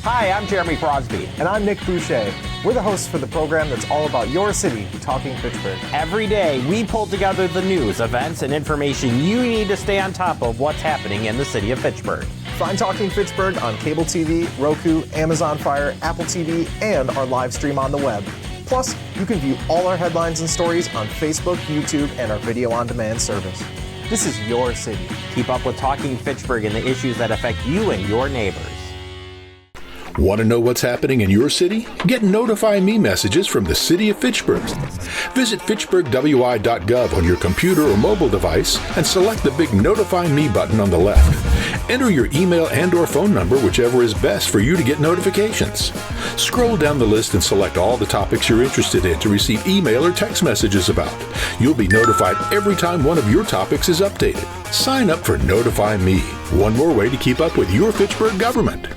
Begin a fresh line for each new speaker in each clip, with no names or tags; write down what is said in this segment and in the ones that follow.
Hi, I'm Jeremy Crosby.
And I'm Nick Boucher. We're the hosts for the program that's all about your city, Talking Fitchburg.
Every day, we pull together the news, events, and information you need to stay on top of what's happening in the city of Fitchburg.
Find Talking Fitchburg on cable TV, Roku, Amazon Fire, Apple TV, and our live stream on the web. Plus, you can view all our headlines and stories on Facebook, YouTube, and our video on demand service. This is your city.
Keep up with Talking Fitchburg and the issues that affect you and your neighbors.
Want to know what's happening in your city? Get Notify Me messages from the City of Fitchburg. Visit fitchburgwi.gov on your computer or mobile device and select the big Notify Me button on the left. Enter your email and/or phone number, whichever is best for you to get notifications. Scroll down the list and select all the topics you're interested in to receive email or text messages about. You'll be notified every time one of your topics is updated. Sign up for Notify Me, one more way to keep up with your Fitchburg government.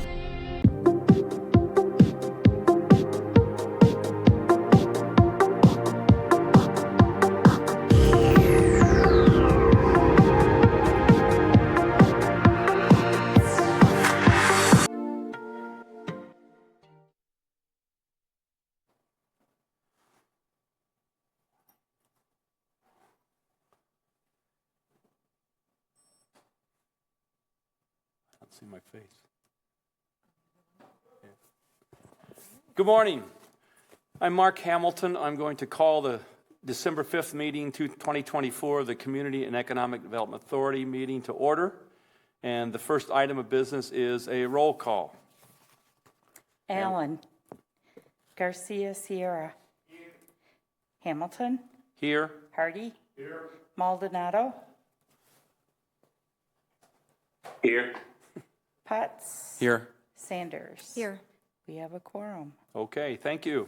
See my face. Yeah. Good morning. I'm Mark Hamilton. I'm going to call the December 5th meeting, 2024, the Community and Economic Development Authority meeting to order. And the first item of business is a roll call.
Allen. Garcia Sierra. Here. Hamilton.
Here.
Hardy. Here. Maldonado.
Here.
Potts.
Here.
Sanders.
Here.
We have a quorum.
Okay, thank you.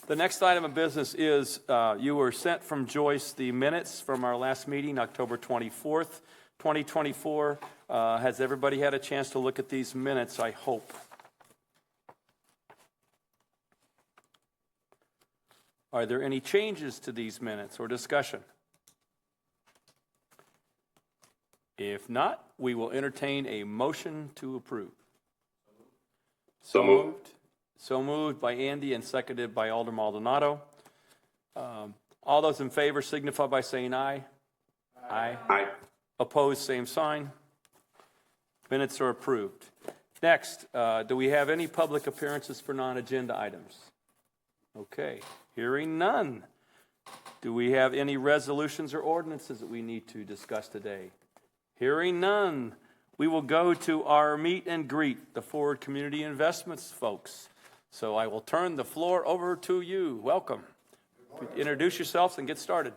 The next item of business is you were sent from Joyce the minutes from our last meeting, October 24th, 2024. Has everybody had a chance to look at these minutes, I hope? Are there any changes to these minutes or discussion? If not, we will entertain a motion to approve. So moved. So moved by Andy and seconded by Alder Maldonado. All those in favor signify by saying aye. Aye. Aye. Opposed, same sign. Minutes are approved. Next, do we have any public appearances for non-agenda items? Okay, hearing none. Do we have any resolutions or ordinances that we need to discuss today? Hearing none, we will go to our meet and greet, the Forward Community Investments folks. So I will turn the floor over to you. Welcome. Introduce yourselves and get started.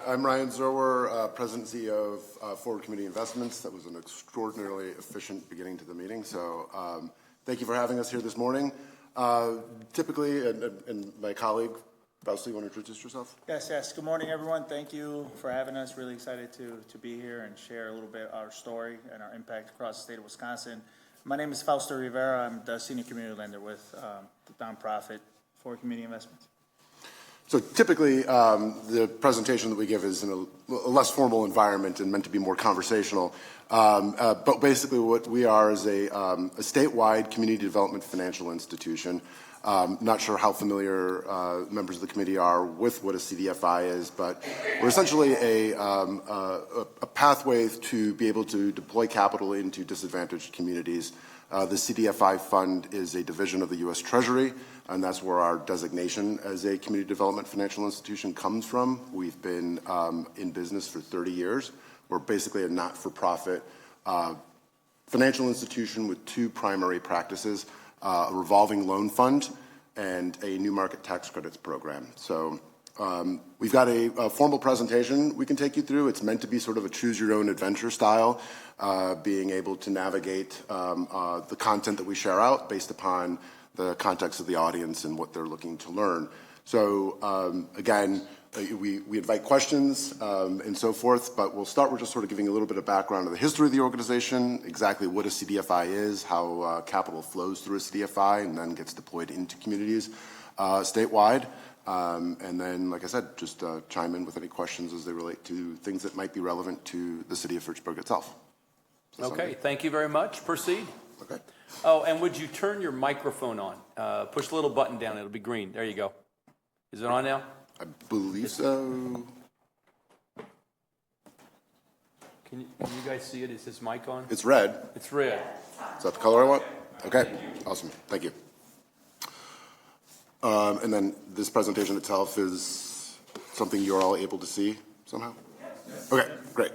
I'm Ryan Zerwer, President and CEO of Forward Community Investments. That was an extraordinarily efficient beginning to the meeting. So thank you for having us here this morning. Typically, and my colleague, Fausto, you want to introduce yourself?
Yes. Good morning, everyone. Thank you for having us. Really excited to be here and share a little bit our story and our impact across the state of Wisconsin. My name is Fausto Rivera. I'm the senior community lender with the nonprofit for Community Investments.
So typically, the presentation that we give is in a less formal environment and meant to be more conversational. But basically, what we are is a statewide community development financial institution. Not sure how familiar members of the committee are with what a CDFI is, but we're essentially a pathway to be able to deploy capital into disadvantaged communities. The CDFI fund is a division of the U.S. Treasury, and that's where our designation as a community development financial institution comes from. We've been in business for 30 years. We're basically a not-for-profit financial institution with two primary practices. A revolving loan fund, and a new market tax credits program. So we've got a formal presentation we can take you through. It's meant to be sort of a choose-your-own-adventure style, being able to navigate the content that we share out based upon the context of the audience and what they're looking to learn. So again, we invite questions and so forth, but we'll start with just sort of giving a little bit of background of the history of the organization, exactly what a CDFI is, how capital flows through a CDFI and then gets deployed into communities statewide. And then, like I said, just chime in with any questions as they relate to things that might be relevant to the city of Fitchburg itself.
Okay, thank you very much. Proceed.
Okay.
Oh, and would you turn your microphone on? Push the little button down. It'll be green. There you go. Is it on now?
I believe so.
Can you guys see it? Is his mic on?
It's red.
It's red.
Is that the color I want? Okay, awesome. Thank you. And then this presentation itself is something you're all able to see somehow? Okay, great.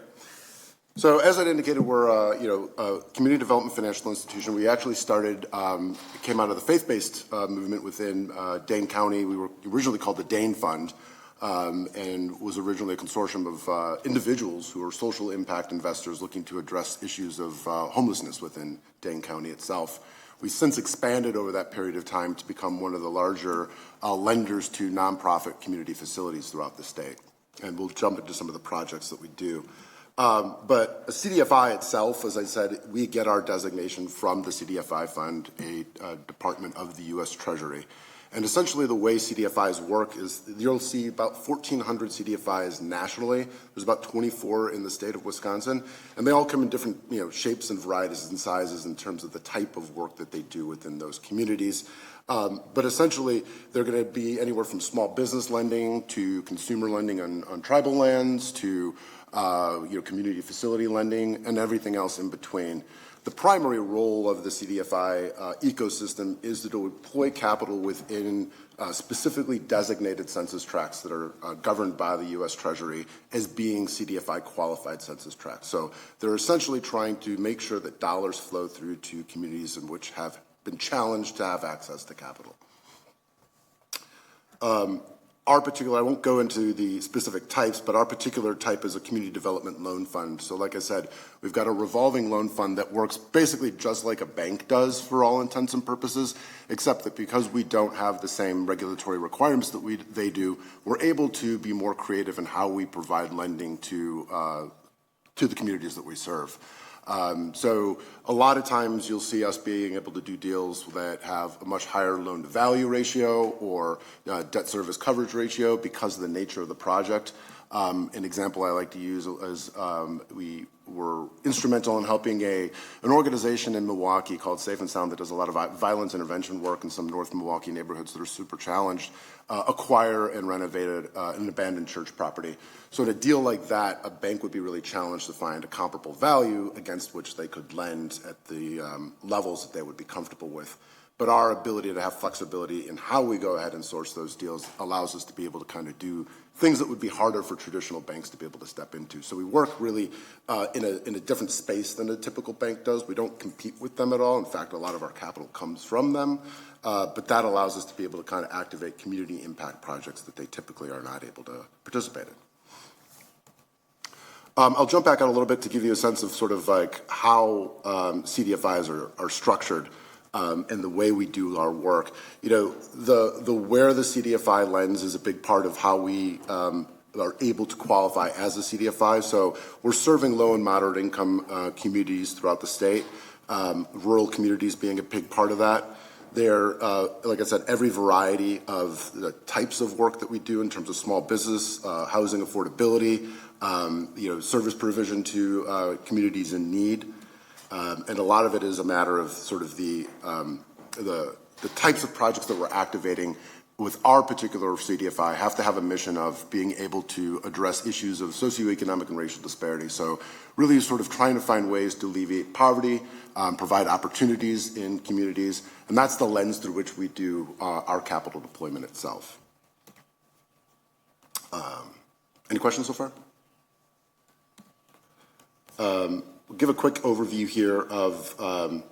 So as I indicated, we're a community development financial institution. We actually started, came out of the faith-based movement within Dane County. We were originally called the Dane Fund, and was originally a consortium of individuals who are social impact investors looking to address issues of homelessness within Dane County itself. We've since expanded over that period of time to become one of the larger lenders to nonprofit community facilities throughout the state. And we'll jump into some of the projects that we do. But a CDFI itself, as I said, we get our designation from the CDFI Fund, a department of the U.S. Treasury. And essentially the way CDFIs work is you'll see about 1,400 CDFIs nationally. There's about 24 in the state of Wisconsin, and they all come in different shapes and varieties and sizes in terms of the type of work that they do within those communities. But essentially, they're going to be anywhere from small business lending to consumer lending on tribal lands to community facility lending and everything else in between. The primary role of the CDFI ecosystem is to deploy capital within specifically designated census tracts that are governed by the U.S. Treasury as being CDFI qualified census tracts. So they're essentially trying to make sure that dollars flow through to communities in which have been challenged to have access to capital. Our particular, I won't go into the specific types, but our particular type is a community development loan fund. So like I said, we've got a revolving loan fund that works basically just like a bank does for all intents and purposes, except that because we don't have the same regulatory requirements that they do, we're able to be more creative in how we provide lending to the communities that we serve. So a lot of times you'll see us being able to do deals that have a much higher loan to value ratio or debt service coverage ratio because of the nature of the project. An example I like to use is we were instrumental in helping an organization in Milwaukee called Safe and Sound that does a lot of violence intervention work in some North Milwaukee neighborhoods that are super challenged, acquire and renovated an abandoned church property. So in a deal like that, a bank would be really challenged to find a comparable value against which they could lend at the levels that they would be comfortable with. But our ability to have flexibility in how we go ahead and source those deals allows us to be able to kind of do things that would be harder for traditional banks to be able to step into. So we work really in a different space than a typical bank does. We don't compete with them at all. In fact, a lot of our capital comes from them. But that allows us to be able to kind of activate community impact projects that they typically are not able to participate in. I'll jump back out a little bit to give you a sense of sort of like how CDFIs are structured and the way we do our work. The where the CDFI lends is a big part of how we are able to qualify as a CDFI. So we're serving low and moderate income communities throughout the state, rural communities being a big part of that. They're, like I said, every variety of the types of work that we do in terms of small business, housing affordability, service provision to communities in need. And a lot of it is a matter of sort of the types of projects that we're activating with our particular CDFI have to have a mission of being able to address issues of socioeconomic and racial disparity. So really sort of trying to find ways to alleviate poverty, provide opportunities in communities, and that's the lens through which we do our capital deployment itself. Any questions so far? We'll give a quick overview here of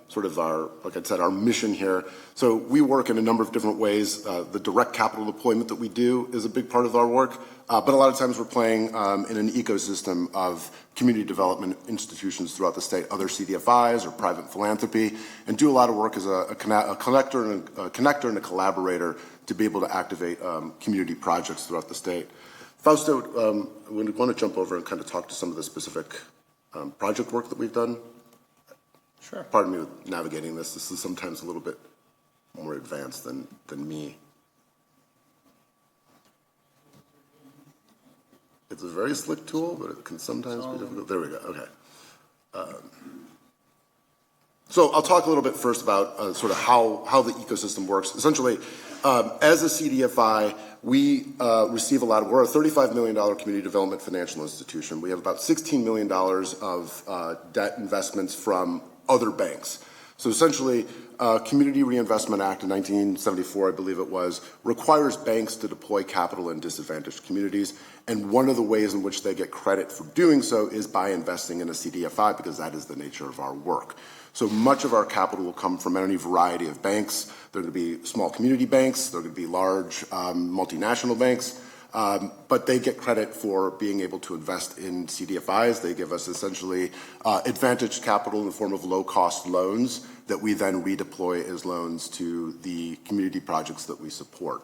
sort of our, like I said, our mission here. So we work in a number of different ways. The direct capital deployment that we do is a big part of our work, but a lot of times we're playing in an ecosystem of community development institutions throughout the state, other CDFIs or private philanthropy, and do a lot of work as a connector and a collaborator to be able to activate community projects throughout the state. Fausto, we want to jump over and kind of talk to some of the specific project work that we've done.
Sure.
Pardon me with navigating this. This is sometimes a little bit more advanced than me. It's a very slick tool, but it can sometimes be difficult. There we go. Okay. So I'll talk a little bit first about sort of how the ecosystem works. Essentially, as a CDFI, we receive a lot of, we're a $35 million community development financial institution. We have about $16 million of debt investments from other banks. So essentially, Community Reinvestment Act in 1974, I believe it was, requires banks to deploy capital in disadvantaged communities. And one of the ways in which they get credit for doing so is by investing in a CDFI, because that is the nature of our work. So much of our capital will come from any variety of banks. There are going to be small community banks, there are going to be large multinational banks, but they get credit for being able to invest in CDFIs. They give us essentially advantaged capital in the form of low-cost loans that we then redeploy as loans to the community projects that we support.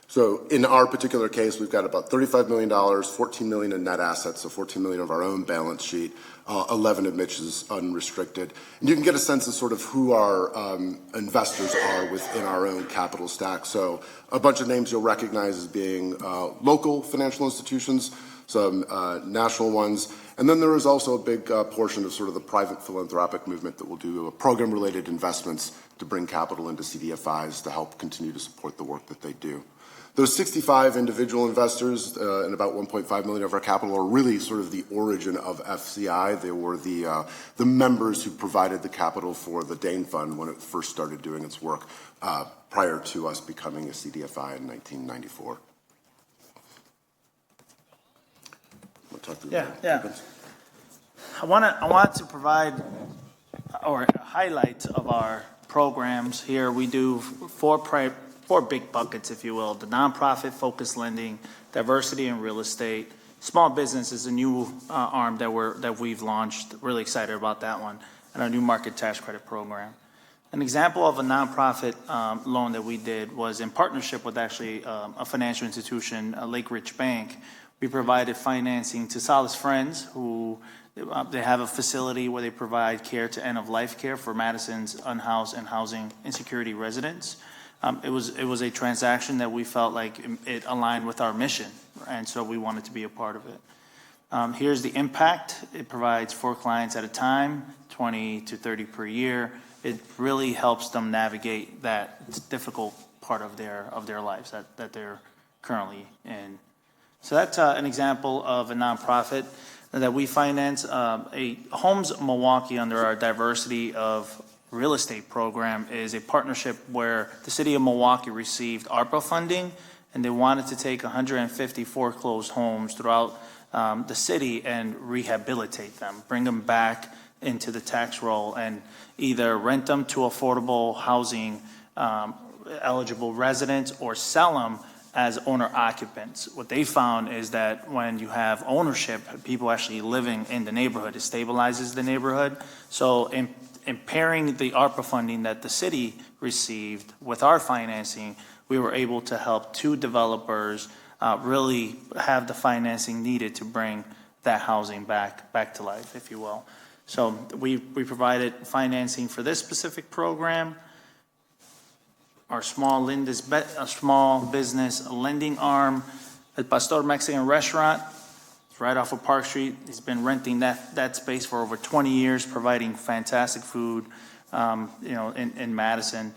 So in our particular case, we've got about $35 million, $14 million in net assets, so $14 million of our own balance sheet, 11 of which is unrestricted. And you can get a sense of sort of who our investors are within our own capital stack. So a bunch of names you'll recognize as being local financial institutions, some national ones, and then there is also a big portion of sort of the private philanthropic movement that will do program-related investments to bring capital into CDFIs to help continue to support the work that they do. Those 65 individual investors and about 1.5 million of our capital are really sort of the origin of FCI. They were the members who provided the capital for the Dane Fund when it first started doing its work prior to us becoming a CDFI in 1994. We'll talk through that.
I want to provide or a highlight of our programs here. We do four big buckets, if you will: the nonprofit focused lending, diversity in real estate, small business is a new arm that we've launched. Really excited about that one, and our new market tax credit program. An example of a nonprofit loan that we did was in partnership with actually a financial institution, Lake Ridge Bank. We provided financing to Solace Friends, who they have a facility where they provide care to end-of-life care for Madison's unhoused and housing insecurity residents. It was a transaction that we felt like it aligned with our mission, and so we wanted to be a part of it. Here's the impact. It provides 4 clients at a time, 20 to 30 per year. It really helps them navigate that difficult part of their lives that they're currently in. So that's an example of a nonprofit that we finance. A Homes Milwaukee, under our diversity of real estate program, is a partnership where the city of Milwaukee received ARPA funding, and they wanted to take 150 foreclosed homes throughout the city and rehabilitate them, bring them back into the tax roll, and either rent them to affordable housing eligible residents or sell them as owner occupants. What they found is that when you have ownership, people actually living in the neighborhood, it stabilizes the neighborhood. So in pairing the ARPA funding that the city received with our financing, we were able to help 2 developers really have the financing needed to bring that housing back to life, if you will. So we provided financing for this specific program. Our small business lending arm, El Pastor Mexican Restaurant, it's right off of Park Street. He's been renting that space for over 20 years, providing fantastic food, in Madison.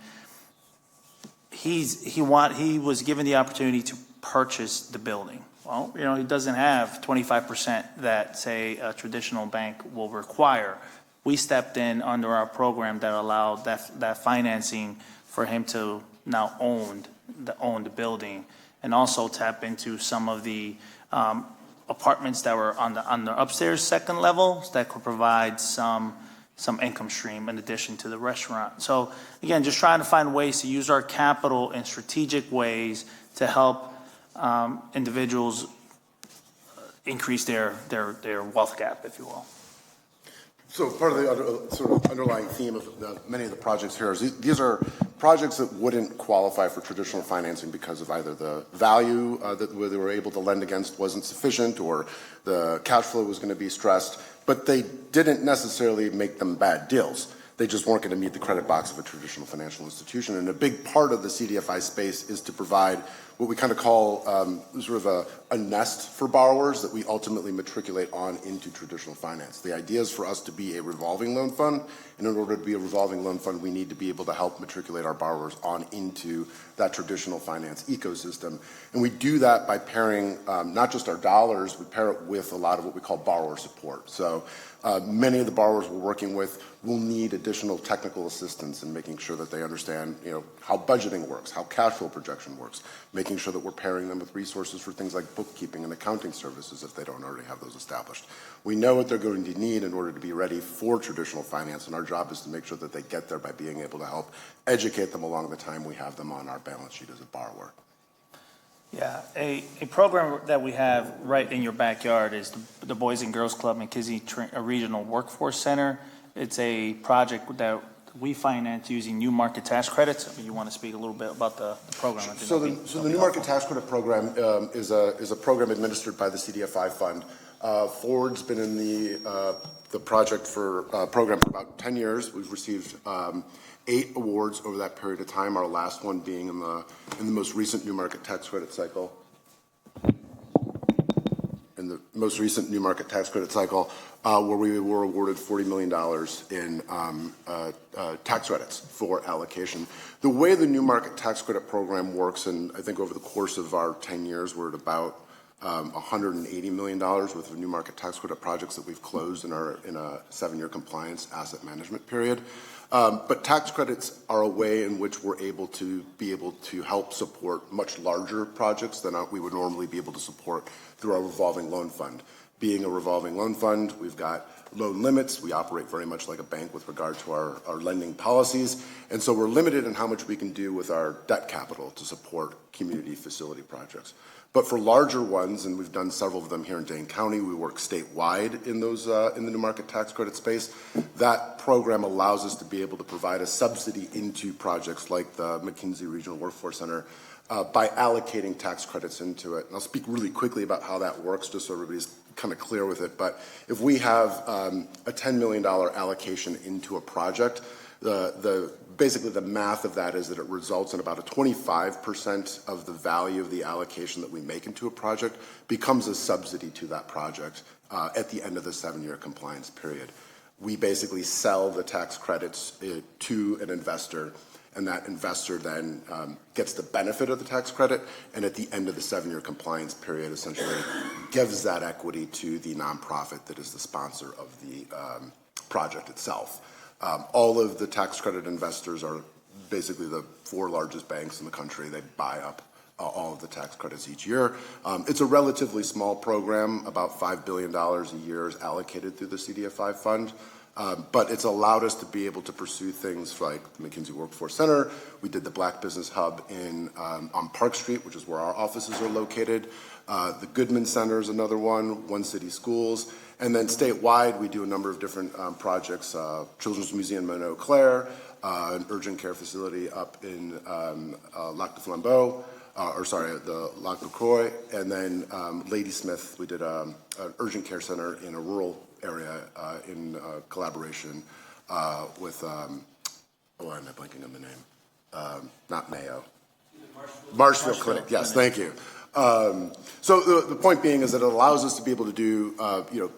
He was given the opportunity to purchase the building. Well, he doesn't have 25% that, say, a traditional bank will require. We stepped in under our program that allowed that financing for him to now own the building, and also tap into some of the apartments that were on the upstairs second level that could provide some income stream in addition to the restaurant. So again, just trying to find ways to use our capital in strategic ways to help individuals increase their wealth gap, if you will.
So part of the sort of underlying theme of many of the projects here is these are projects that wouldn't qualify for traditional financing because of either the value that they were able to lend against wasn't sufficient, or the cash flow was going to be stressed, but they didn't necessarily make them bad deals. They just weren't going to meet the credit box of a traditional financial institution. And a big part of the CDFI space is to provide what we kind of call sort of a nest for borrowers that we ultimately matriculate on into traditional finance. The idea is for us to be a revolving loan fund, and in order to be a revolving loan fund, we need to be able to help matriculate our borrowers on into that traditional finance ecosystem. And we do that by pairing not just our dollars, we pair it with a lot of what we call borrower support. So many of the borrowers we're working with will need additional technical assistance in making sure that they understand, how budgeting works, how cash flow projection works, making sure that we're pairing them with resources for things like bookkeeping and accounting services if they don't already have those established. We know what they're going to need in order to be ready for traditional finance, and our job is to make sure that they get there by being able to help educate them along the time we have them on our balance sheet as a borrower.
Yeah, a program that we have right in your backyard is the Boys and Girls Club McKinsey Regional Workforce Center. It's a project that we finance using new market tax credits. You want to speak a little bit about the program?
So the new market tax credit program is a program administered by the CDFI fund. Ford's been in the project program for about 10 years. We've received 8 awards over that period of time. Our last one being in the most recent new market tax credit cycle. In the most recent new market tax credit cycle, where we were awarded $40 million in tax credits for allocation. The way the new market tax credit program works, and I think over the course of our 10 years, we're at about $180 million worth of new market tax credit projects that we've closed in a 7-year compliance asset management period. But tax credits are a way in which we're able to help support much larger projects than we would normally be able to support through our revolving loan fund. Being a revolving loan fund, we've got loan limits. We operate very much like a bank with regard to our lending policies. And so we're limited in how much we can do with our debt capital to support community facility projects. But for larger ones, and we've done several of them here in Dane County, we work statewide in those in the new market tax credit space. That program allows us to be able to provide a subsidy into projects like the McKinsey Regional Workforce Center by allocating tax credits into it. And I'll speak really quickly about how that works just so everybody's kind of clear with it. But if we have a $10 million allocation into a project, basically the math of that is that it results in about a 25% of the value of the allocation that we make into a project becomes a subsidy to that project at the end of the 7-year compliance period. We basically sell the tax credits to an investor, and that investor then gets the benefit of the tax credit, and at the end of the 7-year compliance period essentially gives that equity to the nonprofit that is the sponsor of the project itself. All of the tax credit investors are basically the 4 largest banks in the country. They buy up all of the tax credits each year. It's a relatively small program. About $5 billion a year is allocated through the CDFI fund. But it's allowed us to be able to pursue things like the McKinsey Workforce Center. We did the Black Business Hub on Park Street, which is where our offices are located. The Goodman Center is another one, One City Schools. And then statewide, we do a number of different projects, Children's Museum in Eau Claire, an urgent care facility up in Lac du Flambeau, the Lac du Croix, and then Ladysmith, we did an urgent care center in a rural area in collaboration with, why am I blanking on the name? Not Mayo. Marshfield Clinic, yes, thank you. So the point being is that it allows us to be able to do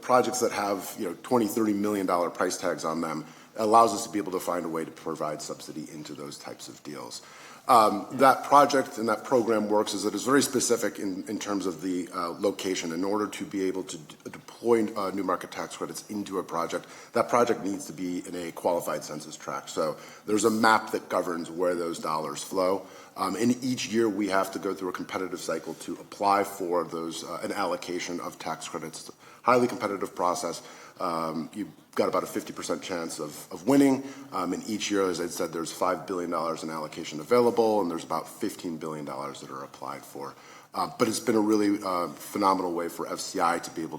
projects that have $20-30 million price tags on them. It allows us to be able to find a way to provide subsidy into those types of deals. That project and that program works is that it's very specific in terms of the location. In order to be able to deploy new market tax credits into a project, that project needs to be in a qualified census tract. So there's a map that governs where those dollars flow. And each year we have to go through a competitive cycle to apply for those an allocation of tax credits. It's a highly competitive process. You've got about a 50% chance of winning. And each year, as I said, there's $5 billion in allocation available, and there's about $15 billion that are applied for. But it's been a really phenomenal way for FCI to be able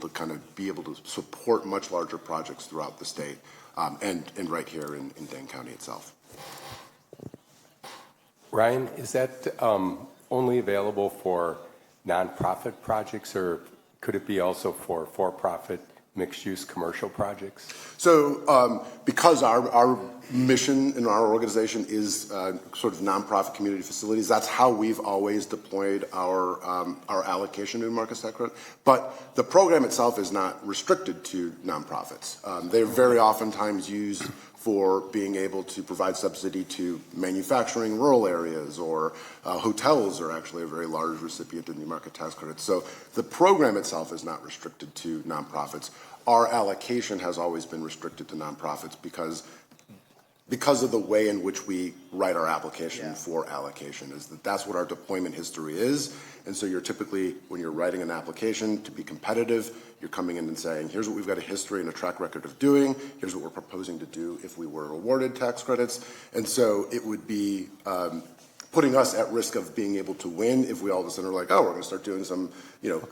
to support much larger projects throughout the state and right here in Dane County itself.
Ryan, is that only available for nonprofit projects, or could it be also for-profit mixed-use commercial projects?
So because our mission in our organization is sort of nonprofit community facilities, that's how we've always deployed our allocation to market tax credit. But the program itself is not restricted to nonprofits. They're very oftentimes used for being able to provide subsidy to manufacturing rural areas, or hotels are actually a very large recipient of new market tax credits. So the program itself is not restricted to nonprofits. Our allocation has always been restricted to nonprofits because of the way in which we write our application for allocation, is that's what our deployment history is. And so you're typically, when you're writing an application to be competitive, you're coming in and saying, here's what we've got a history and a track record of doing, here's what we're proposing to do if we were awarded tax credits. And so it would be putting us at risk of being able to win if we all of a sudden are like, oh, we're going to start doing some,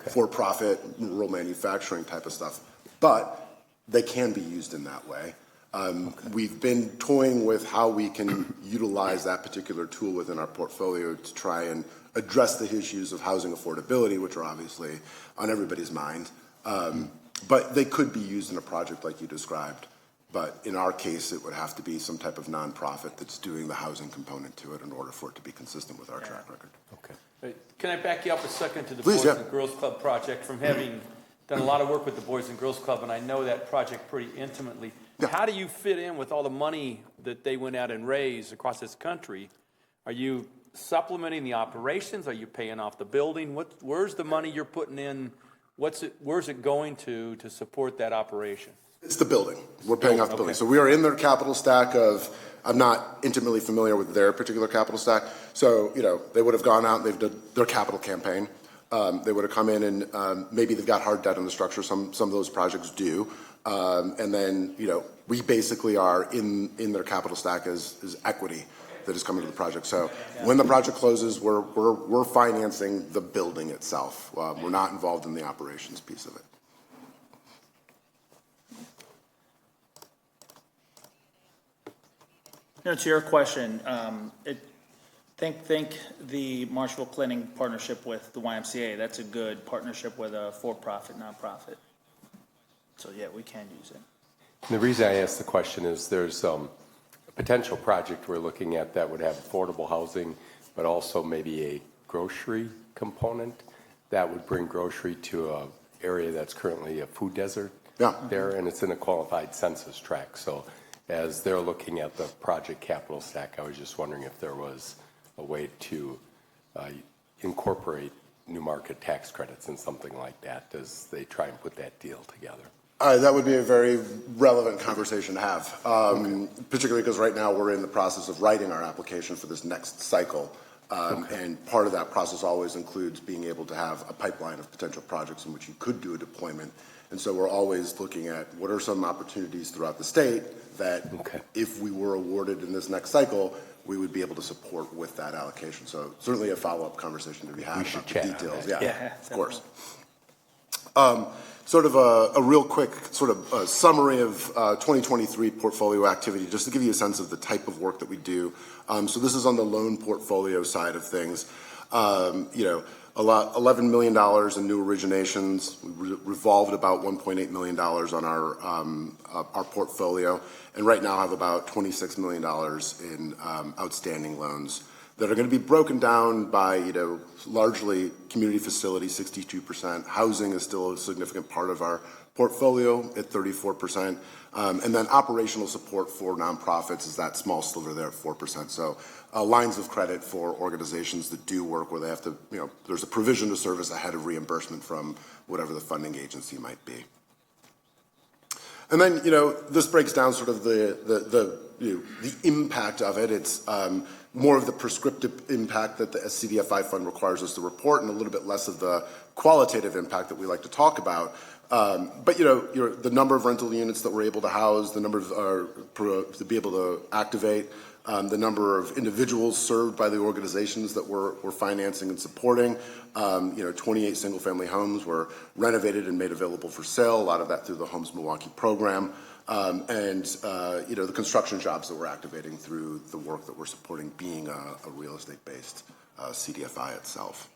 for-profit rural manufacturing type of stuff. But they can be used in that way. We've been toying with how we can utilize that particular tool within our portfolio to try and address the issues of housing affordability, which are obviously on everybody's mind. But they could be used in a project like you described. But in our case, it would have to be some type of nonprofit that's doing the housing component to it in order for it to be consistent with our track record.
Okay.
Can I back you up a second to the
Please,
Boys and Girls Club project? From having done a lot of work with the Boys and Girls Club, and I know that project pretty intimately.
Yeah.
How do you fit in with all the money that they went out and raised across this country? Are you supplementing the operations? Are you paying off the building? Where's the money you're putting in? Where's it going to support that operation?
It's the building. We're paying off the building. So we are in their capital stack of, I'm not intimately familiar with their particular capital stack. So, they would have gone out and they've done their capital campaign. They would have come in and maybe they've got hard debt in the structure. Some of those projects do. And then, we basically are in their capital stack as equity that is coming to the project. So when the project closes, we're financing the building itself. We're not involved in the operations piece of it.
To your question, think the Marshall Planning partnership with the YMCA. That's a good partnership with a for-profit, nonprofit. So yeah, we can use it.
And the reason I asked the question is there's a potential project we're looking at that would have affordable housing, but also maybe a grocery component that would bring grocery to an area that's currently a food desert there, and it's in a qualified census tract. So as they're looking at the project capital stack, I was just wondering if there was a way to incorporate new market tax credits in something like that as they try and put that deal together.
That would be a very relevant conversation to have, particularly because right now we're in the process of writing our application for this next cycle. And part of that process always includes being able to have a pipeline of potential projects in which you could do a deployment. And so we're always looking at what are some opportunities throughout the state that if we were awarded in this next cycle, we would be able to support with that allocation. So certainly a follow-up conversation to be had about the details. Yeah, of course. Sort of a real quick sort of summary of 2023 portfolio activity, just to give you a sense of the type of work that we do. So this is on the loan portfolio side of things. $11 million in new originations. We revolved about $1.8 million on our portfolio, and right now have about $26 million in outstanding loans that are going to be broken down by, largely community facilities, 62%. Housing is still a significant part of our portfolio at 34%. And then operational support for nonprofits is that small sliver there at 4%. So lines of credit for organizations that do work where they have to, there's a provision to service ahead of reimbursement from whatever the funding agency might be. And then, this breaks down sort of the impact of it. It's more of the prescriptive impact that the CDFI fund requires us to report, and a little bit less of the qualitative impact that we like to talk about. But the number of rental units that we're able to house, the number of to be able to activate, the number of individuals served by the organizations that we're financing and supporting. 28 single-family homes were renovated and made available for sale. A lot of that through the Homes Milwaukee program. And the construction jobs that we're activating through the work that we're supporting being a real estate-based CDFI itself.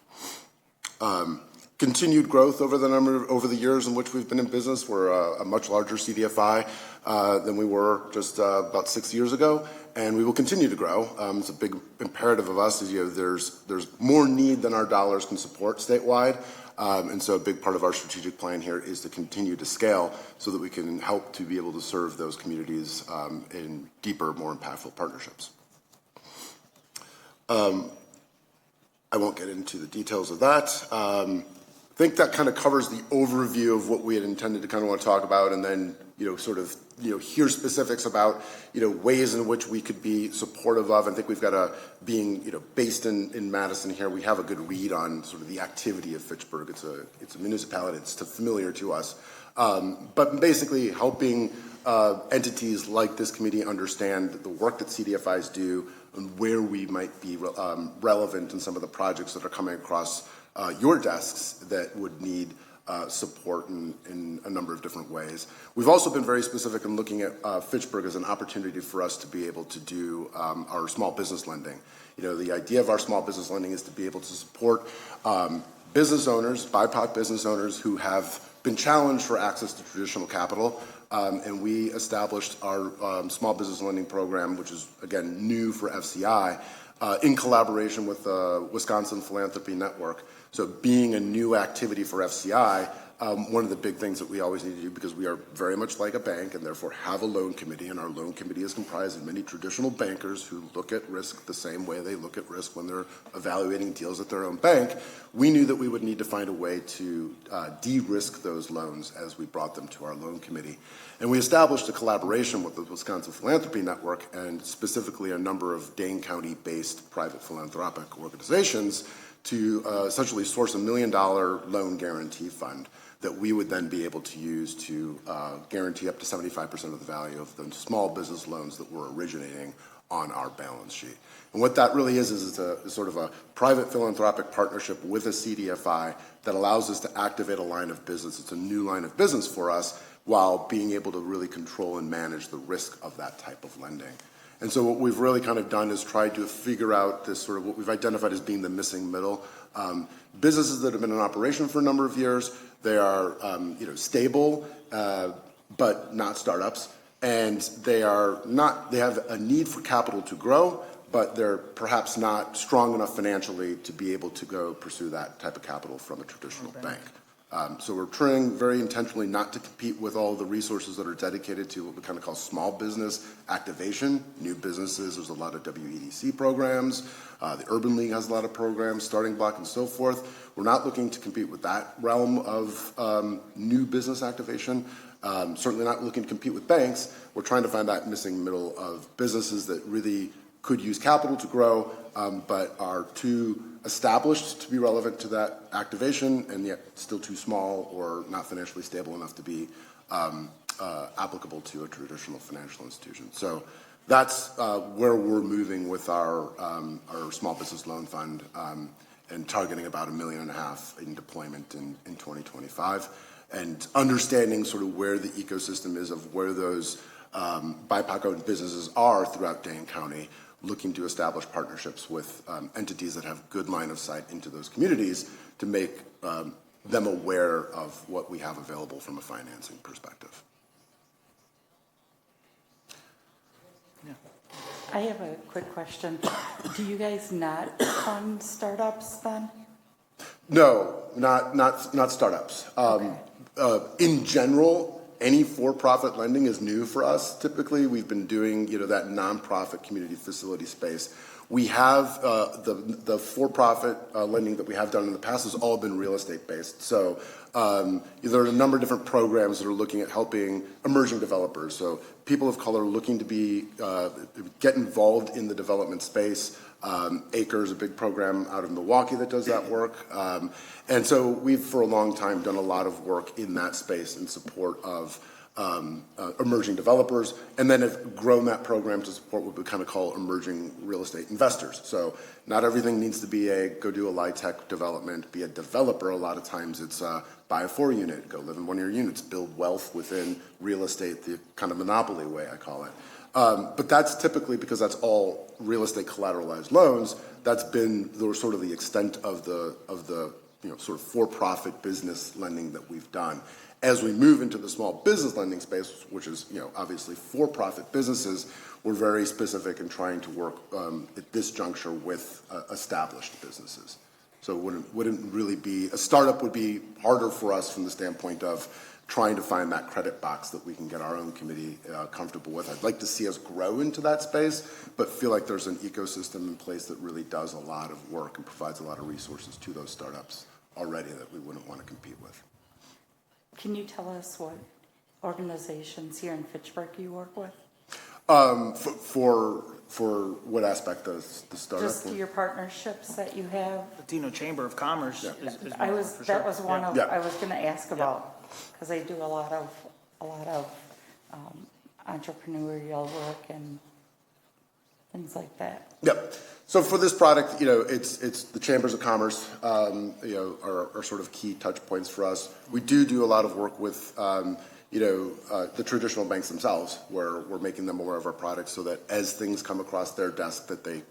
continued growth over the years in which we've been in business. We're a much larger CDFI than we were just about 6 years ago, and we will continue to grow. It's a big imperative of us. There's more need than our dollars can support statewide, and so a big part of our strategic plan here is to continue to scale so that we can help to be able to serve those communities in deeper, more impactful partnerships. I won't get into the details of that. I think that kind of covers the overview of what we had intended to kind of want to talk about, and then, hear specifics about, ways in which we could be supportive of. I think we've got being, based in Madison here, we have a good read on sort of the activity of Fitchburg. It's a municipality. It's familiar to us. But basically helping entities like this committee understand the work that CDFIs do and where we might be relevant in some of the projects that are coming across your desks that would need support in a number of different ways. We've also been very specific in looking at Fitchburg as an opportunity for us to be able to do our small business lending. The idea of our small business lending is to be able to support business owners, BIPOC business owners who have been challenged for access to traditional capital. And we established our small business lending program, which is, again, new for FCI, in collaboration with the Wisconsin Philanthropy Network. So being a new activity for FCI, one of the big things that we always need to do, because we are very much like a bank and therefore have a loan committee, and our loan committee is comprised of many traditional bankers who look at risk the same way they look at risk when they're evaluating deals at their own bank. We knew that we would need to find a way to de-risk those loans as we brought them to our loan committee. And we established a collaboration with the Wisconsin Philanthropy Network, and specifically a number of Dane County-based private philanthropic organizations, to essentially source $1 million loan guarantee fund that we would then be able to use to guarantee up to 75% of the value of the small business loans that we're originating on our balance sheet. And what that really is it's a sort of a private philanthropic partnership with a CDFI that allows us to activate a line of business. It's a new line of business for us, while being able to really control and manage the risk of that type of lending. And so what we've really kind of done is tried to figure out this sort of what we've identified as being the missing middle. Businesses that have been in operation for a number of years, they are stable, but not startups. And they have a need for capital to grow, but they're perhaps not strong enough financially to be able to go pursue that type of capital from a traditional bank. So we're trying very intentionally not to compete with all the resources that are dedicated to what we kind of call small business activation, new businesses. There's a lot of WEDC programs. The Urban League has a lot of programs, Starting Block and so forth. We're not looking to compete with that realm of new business activation. Certainly not looking to compete with banks. We're trying to find that missing middle of businesses that really could use capital to grow, but are too established to be relevant to that activation, and yet still too small or not financially stable enough to be applicable to a traditional financial institution. So that's where we're moving with our small business loan fund, and targeting about $1.5 million in deployment in 2025, and understanding sort of where the ecosystem is of where those BIPOC-owned businesses are throughout Dane County, looking to establish partnerships with entities that have good line of sight into those communities to make them aware of what we have available from a financing perspective.
I have a quick question. Do you guys not fund startups then?
No, not startups.
Okay.
In general, any for-profit lending is new for us. Typically, we've been doing that nonprofit community facility space. We have the for-profit lending that we have done in the past has all been real estate based. So there are a number of different programs that are looking at helping emerging developers. So people of color looking to get involved in the development space. Acres, a big program out of Milwaukee that does that work. And so we've, for a long time, done a lot of work in that space in support of emerging developers, and then have grown that program to support what we kind of call emerging real estate investors. So not everything needs to be go do a LIHTC development, be a developer. A lot of times it's buy a 4-unit, go live in one of your units, build wealth within real estate, the kind of monopoly way I call it. But that's typically because that's all real estate collateralized loans. That's been sort of the extent of the sort of for-profit business lending that we've done. As we move into the small business lending space, which is obviously for-profit businesses, we're very specific in trying to work at this juncture with established businesses. So it wouldn't really be, a startup would be harder for us from the standpoint of trying to find that credit box that we can get our own committee comfortable with. I'd like to see us grow into that space, but feel like there's an ecosystem in place that really does a lot of work and provides a lot of resources to those startups already that we wouldn't want to compete with.
Can you tell us what organizations here in Fitchburg you work with?
For what aspect of the startup?
Just your partnerships that you have.
Latino Chamber of Commerce is
I
one
was
for sure.
that was one of
Yeah.
I was going to ask about, because I do a lot of entrepreneurial work and things like that.
Yep. So for this product, it's the Chambers of Commerce, are sort of key touch points for us. We do a lot of work with, the traditional banks themselves, where we're making them aware of our products so that as things come across their desk that they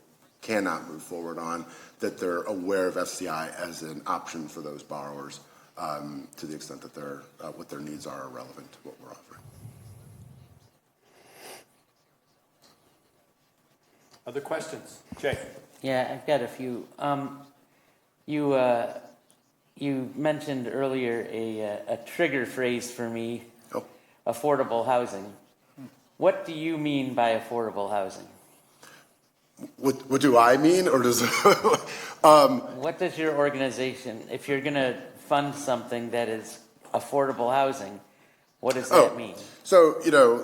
cannot move forward on, that they're aware of FCI as an option for those borrowers, to the extent that what their needs are relevant to what we're offering.
Other questions? Jay?
Yeah, I've got a few. You mentioned earlier a trigger phrase for me, affordable housing. What do you mean by affordable housing?
What do I mean, or does
what does your organization, if you're going to fund something that is affordable housing, what does that mean?
So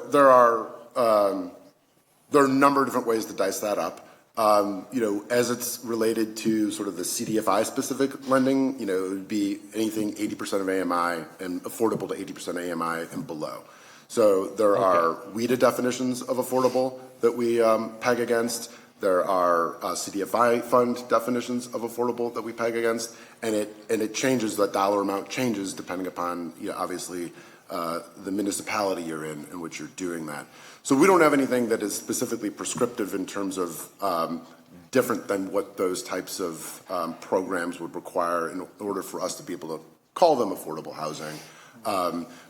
there are a number of different ways to dice that up. As it's related to sort of the CDFI specific lending, it would be anything 80% of AMI and affordable to 80% AMI and below. So there are WIDA definitions of affordable that we peg against. There are CDFI fund definitions of affordable that we peg against, and it changes. That dollar amount changes depending upon obviously the municipality you're in which you're doing that. So we don't have anything that is specifically prescriptive in terms of different than what those types of programs would require in order for us to be able to call them affordable housing.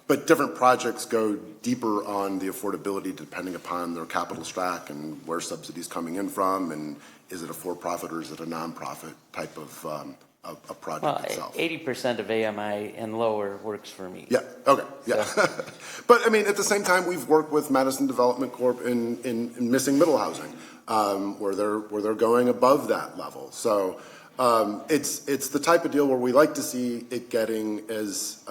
But different projects go deeper on the affordability depending upon their capital stack and where subsidies coming in from, and is it a for-profit or is it a non-profit type of project itself.
80% of AMI and lower works for me.
Yeah, okay, yeah. So. But I mean, at the same time, we've worked with Madison Development Corp in missing middle housing, where they're going above that level. So it's the type of deal where we like to see it getting as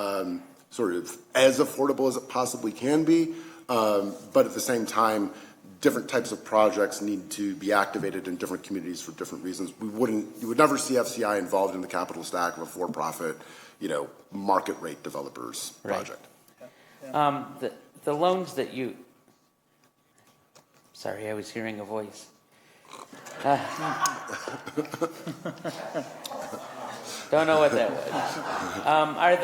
sort of as affordable as it possibly can be, but at the same time, different types of projects need to be activated in different communities for different reasons. You would never see FCI involved in the capital stack of a for-profit, market rate developers project.
The loans that you, sorry, I was hearing a voice. Don't know what that was. Are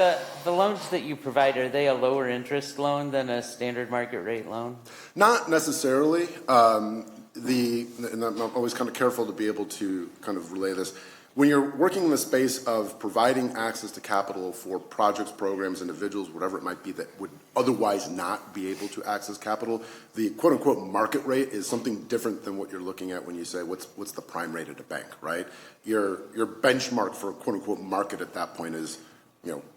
the loans that you provide, are they a lower interest loan than a standard market rate loan?
Not necessarily. And I'm always kind of careful to be able to kind of relay this. When you're working in the space of providing access to capital for projects, programs, individuals, whatever it might be that would otherwise not be able to access capital, the quote-unquote market rate is something different than what you're looking at when you say what's the prime rate at a bank, right? Your benchmark for quote-unquote market at that point is,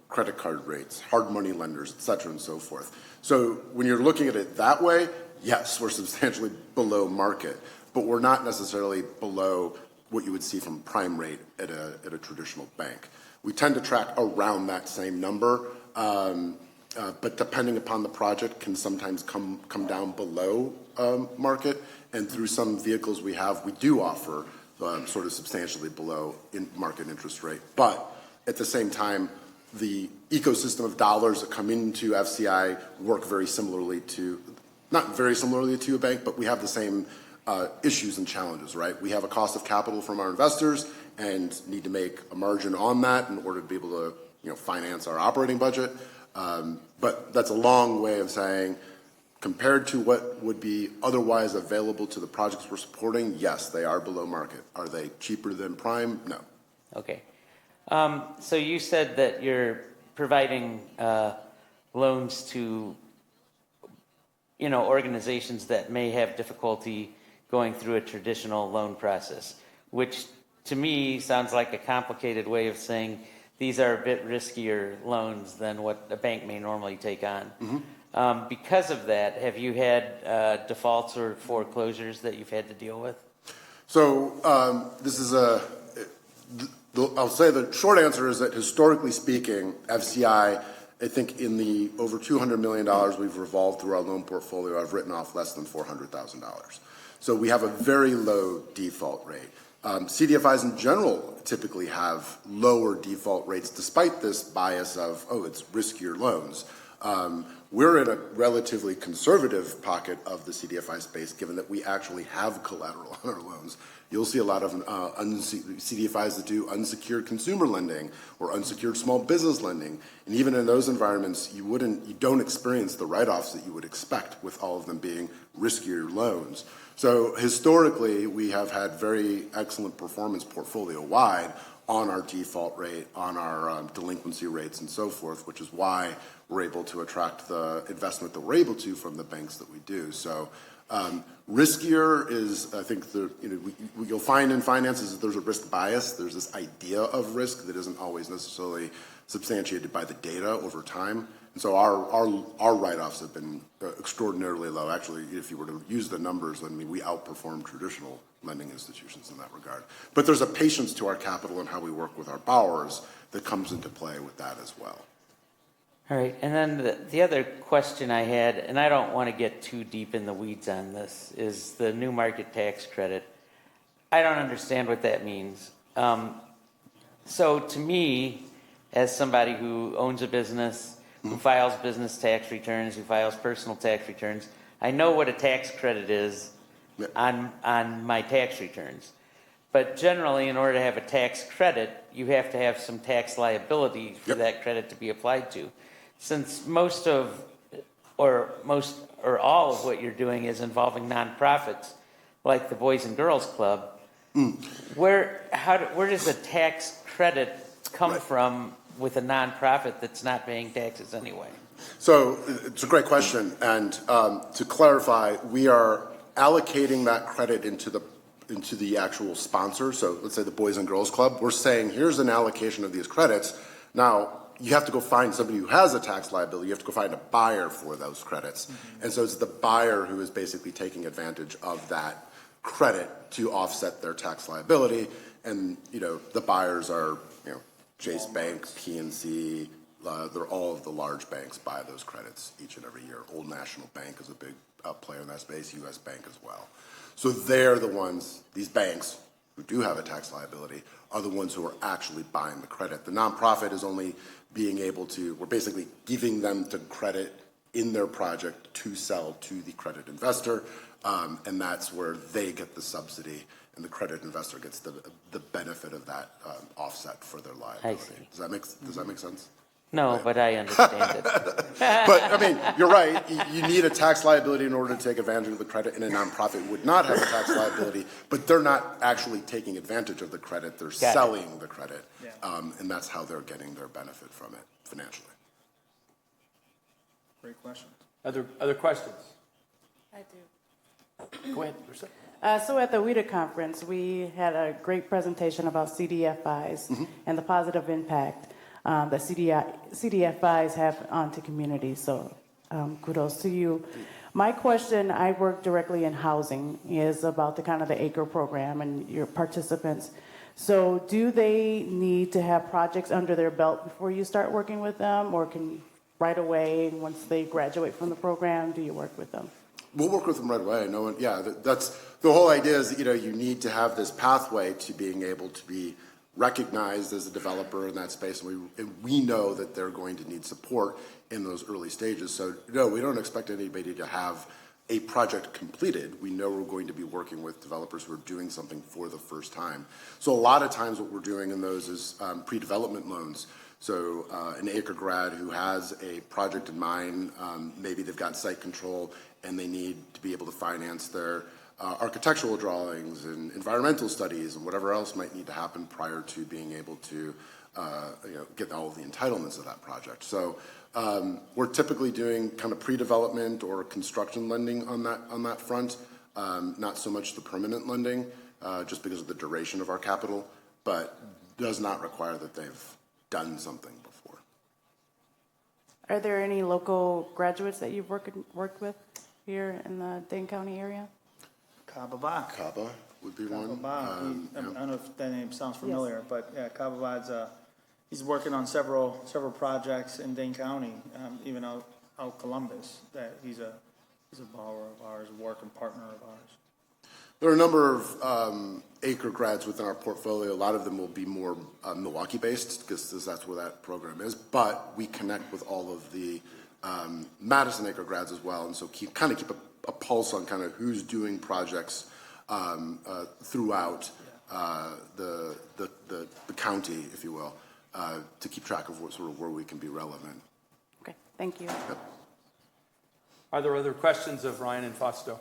credit card rates, hard money lenders, et cetera, and so forth. So when you're looking at it that way, yes, we're substantially below market, but we're not necessarily below what you would see from prime rate at a traditional bank. We tend to track around that same number, but depending upon the project can sometimes come down below market, and through some vehicles we do offer sort of substantially below market interest rate. But at the same time, the ecosystem of dollars that come into FCI work very similarly to, not very similarly to a bank, but we have the same issues and challenges, right? We have a cost of capital from our investors and need to make a margin on that in order to be able to, finance our operating budget. But that's a long way of saying, compared to what would be otherwise available to the projects we're supporting, yes, they are below market. Are they cheaper than prime? No.
Okay. So you said that you're providing loans to, organizations that may have difficulty going through a traditional loan process, which to me sounds like a complicated way of saying these are a bit riskier loans than what a bank may normally take on.
Mm-hmm.
Because of that, have you had defaults or foreclosures that you've had to deal with?
So this is I'll say the short answer is that historically speaking, FCI, I think in the over $200 million we've revolved through our loan portfolio, I've written off less than $400,000. So we have a very low default rate. CDFIs in general typically have lower default rates despite this bias of, it's riskier loans. We're in a relatively conservative pocket of the CDFI space, given that we actually have collateral on our loans. You'll see a lot of CDFIs that do unsecured consumer lending or unsecured small business lending, and even in those environments, you don't experience the write-offs that you would expect with all of them being riskier loans. So historically, we have had very excellent performance portfolio-wide on our default rate, on our delinquency rates, and so forth, which is why we're able to attract the investment that we're able to from the banks that we do. So riskier is, I think, you'll find in finances that there's a risk bias. There's this idea of risk that isn't always necessarily substantiated by the data over time. And so our write-offs have been extraordinarily low. Actually, if you were to use the numbers, we outperform traditional lending institutions in that regard. But there's a patience to our capital and how we work with our borrowers that comes into play with that as well.
All right, and then the other question I had, and I don't want to get too deep in the weeds on this, is the new market tax credit. I don't understand what that means. So to me, as somebody who owns a business, who files business tax returns, who files personal tax returns, I know what a tax credit is on my tax returns. But generally, in order to have a tax credit, you have to have some tax liability for that credit to be applied to. Since most or all of what you're doing is involving nonprofits, like the Boys and Girls Club, where does the tax credit come from with a nonprofit that's not paying taxes anyway?
So it's a great question, and to clarify, we are allocating that credit into the actual sponsor. So let's say the Boys and Girls Club. We're saying here's an allocation of these credits. Now, you have to go find somebody who has a tax liability. You have to go find a buyer for those credits. And so it's the buyer who is basically taking advantage of that credit to offset their tax liability. And, the buyers are, Chase Bank, PNC, they're all of the large banks buy those credits each and every year. Old National Bank is a big player in that space, U.S. Bank as well. So they're the ones, these banks who do have a tax liability, are the ones who are actually buying the credit. The nonprofit is only being able to, we're basically giving them the credit in their project to sell to the credit investor, and that's where they get the subsidy, and the credit investor gets the benefit of that offset for their liability. Does that make sense?
No, but I understand it.
But you're right. You need a tax liability in order to take advantage of the credit, and a nonprofit would not have a tax liability, but they're not actually taking advantage of the credit. They're selling the credit, and that's how they're getting their benefit from it financially.
Great question.
Other questions?
I do.
Go ahead.
So at the WIDA conference, we had a great presentation about CDFIs and the positive impact that CDFIs have onto communities. So kudos to you. My question, I work directly in housing, is about the ACRE program and your participants. So do they need to have projects under their belt before you start working with them, or can right away, once they graduate from the program, do you work with them?
We'll work with them right away. That's the whole idea is that, you need to have this pathway to being able to be recognized as a developer in that space, and we know that they're going to need support in those early stages. So no, we don't expect anybody to have a project completed. We know we're going to be working with developers who are doing something for the first time. So a lot of times what we're doing in those is pre-development loans. So an ACRE grad who has a project in mind, maybe they've got site control and they need to be able to finance their architectural drawings and environmental studies and whatever else might need to happen prior to being able to get all of the entitlements of that project. So we're typically doing kind of pre-development or construction lending on that front, not so much the permanent lending, just because of the duration of our capital, but does not require that they've done something before.
Are there any local graduates that you've worked with here in the Dane County area?
Kaba would be one.
I don't know if that name sounds familiar, but yeah, Kababad's he's working on several projects in Dane County, even out Columbus. That he's a borrower of ours, a working partner of ours.
There are a number of acre grads within our portfolio. A lot of them will be more Milwaukee-based because that's where that program is. But we connect with all of the Madison acre grads as well, and so keep a pulse on kind of who's doing projects throughout the county, if you will, to keep track of where we can be relevant.
Okay, thank you.
Yep.
Are there other questions of Ryan and Fausto?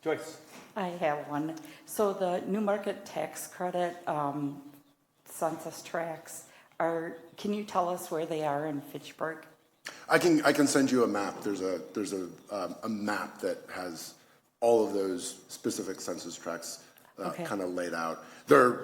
Joyce.
I have one. So the new market tax credit census tracts can you tell us where they are in Fitchburg?
I can send you a map. There's a map that has all of those specific census tracts kind of laid out. They're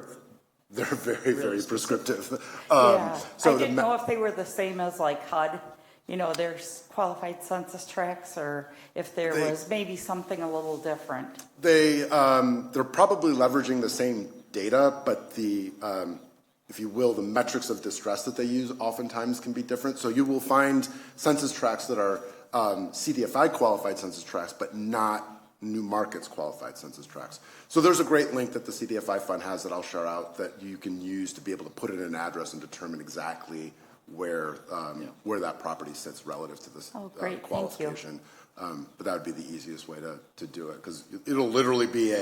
very, very prescriptive.
Yeah.
So
I didn't know if they were the same as like HUD. There's qualified census tracts, or if there was maybe something a little different.
They're probably leveraging the same data, but if you will, the metrics of distress that they use oftentimes can be different. So you will find census tracts that are CDFI qualified census tracts, but not new markets qualified census tracts. So there's a great link that the CDFI fund has that I'll share out that you can use to be able to put in an address and determine exactly where that property sits relative to this qualification. But that would be the easiest way to do it, because it'll literally be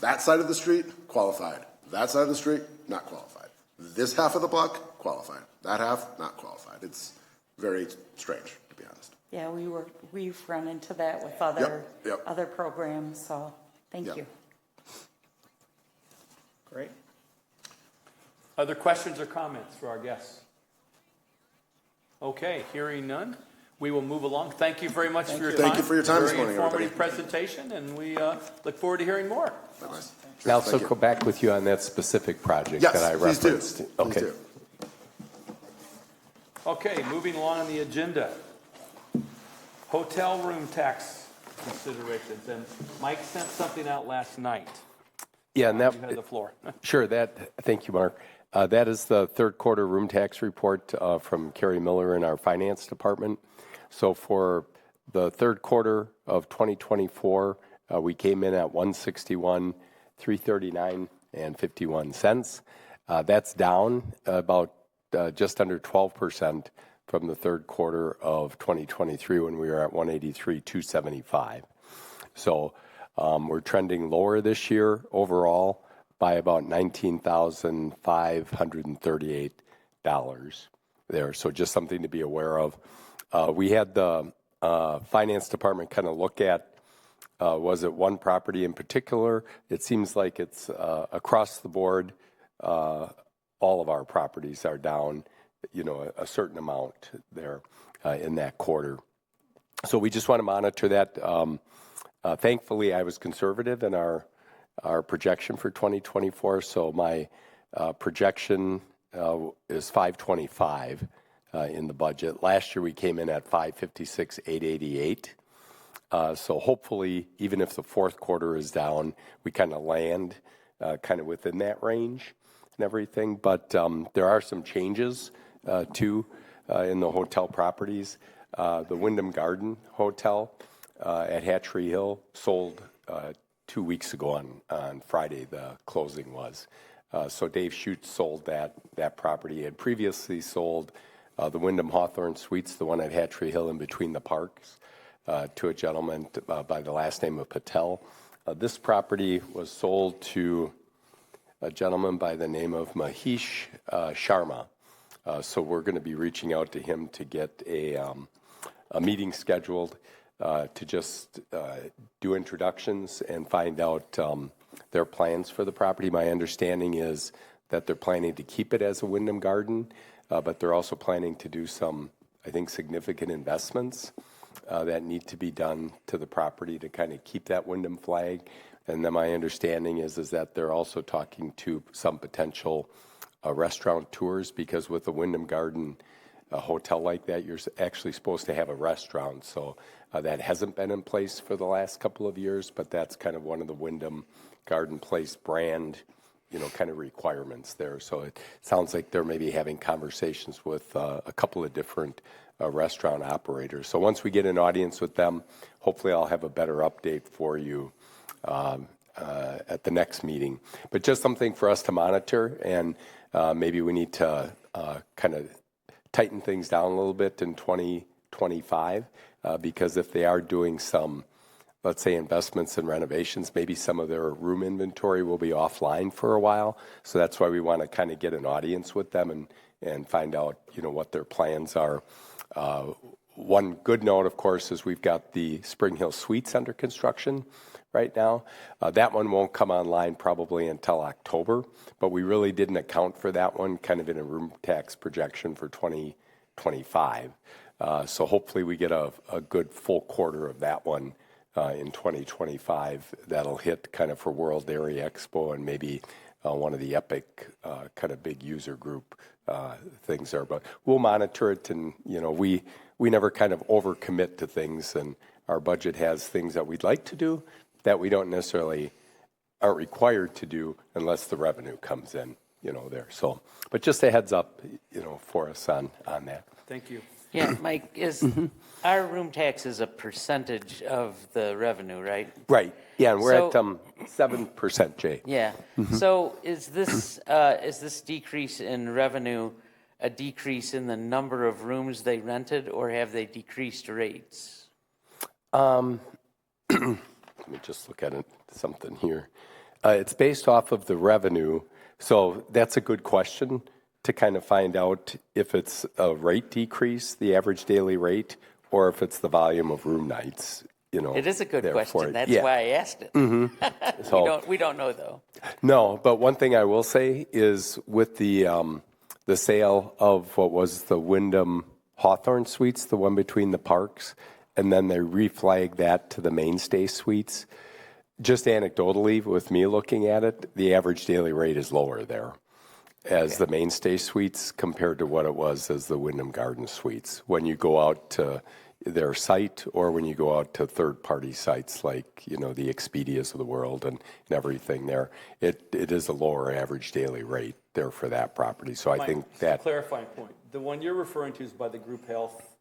that side of the street qualified, that side of the street not qualified, this half of the block qualified, that half not qualified. It's very strange, to be honest.
Yeah, we've run into that with other programs. So thank you.
Great.
Other questions or comments for our guests? Okay, hearing none, we will move along. Thank you very much for your time.
Thank you for your time this morning,
Very informative presentation, and we look forward to hearing more.
Nice.
I'll also go back with you on that specific project that I referenced.
Please
Okay.
do.
Okay, moving along on the agenda. Hotel room tax considerations, and Mike sent something out last night.
Yeah, and
you have the floor.
Sure. Thank you, Mark. That is the third quarter room tax report from Carrie Miller in our finance department. So for the third quarter of 2024, we came in at $161,339 and 51 cents. That's down about just under 12% from the third quarter of 2023 when we were at $183,275. So we're trending lower this year overall by about $19,538 there. So just something to be aware of. We had the finance department kind of look at, was it one property in particular? It seems like it's across the board. All of our properties are down, a certain amount there in that quarter. So we just want to monitor that. Thankfully, I was conservative in our projection for 2024. So my projection is 525 in the budget. Last year we came in at 556,888. So hopefully, even if the fourth quarter is down, we kind of land kind of within that range and everything. But there are some changes too in the hotel properties. The Wyndham Garden Hotel at Hatchery Hill sold 2 weeks ago on Friday. The closing was. So Dave Schutz sold that property. He had previously sold the Wyndham Hawthorne Suites, the one at Hatchery Hill in between the parks, to a gentleman by the last name of Patel. This property was sold to a gentleman by the name of Mahesh Sharma. So we're going to be reaching out to him to get a meeting scheduled. to just do introductions and find out their plans for the property. My understanding is that they're planning to keep it as a Wyndham Garden, but they're also planning to do some, I think, significant investments that need to be done to the property to kind of keep that Wyndham flag. And then my understanding is that they're also talking to some potential restaurant tours, because with a Wyndham Garden, a hotel like that, you're actually supposed to have a restaurant. So that hasn't been in place for the last couple of years, but that's kind of one of the Wyndham Garden Place brand, kind of requirements there. So it sounds like they're maybe having conversations with a couple of different restaurant operators. So once we get an audience with them, hopefully I'll have a better update for you at the next meeting. But just something for us to monitor, and maybe we need to kind of tighten things down a little bit in 2025, because if they are doing some, let's say, investments and renovations, maybe some of their room inventory will be offline for a while. So that's why we want to kind of get an audience with them and find out, what their plans are. One good note, of course, is we've got the Spring Hill Suites under construction right now. That one won't come online probably until October, but we really didn't account for that one kind of in a room tax projection for 2025. So hopefully we get a good full quarter of that one in 2025. That'll hit kind of for World Dairy Expo and maybe one of the Epic kind of big user group things there. But we'll monitor it, and we never kind of overcommit to things, and our budget has things that we'd like to do that we don't necessarily aren't required to do unless the revenue comes in, there. So, but just a heads up, for us on that.
Thank you.
Yeah, Mike, is our room tax is a percentage of the revenue, right?
Right. Yeah, and we're at 7%, Jay.
Yeah. So is this decrease in revenue a decrease in the number of rooms they rented, or have they decreased rates?
Let me just look at something here. It's based off of the revenue. So that's a good question to kind of find out if it's a rate decrease, the average daily rate, or if it's the volume of room nights.
It is a good question. That's why I asked it.
So,
we don't know, though.
No, but one thing I will say is with the sale of what was the Wyndham Hawthorne Suites, the one between the parks, and then they reflagged that to the Mainstay Suites. Just anecdotally, with me looking at it, the average daily rate is lower there as the Mainstay Suites compared to what it was as the Wyndham Garden Suites. When you go out to their site, or when you go out to third-party sites like, the Expedias of the world and everything there, it is a lower average daily rate there for that property. So I think that...
Clarifying point. The one you're referring to is by the group health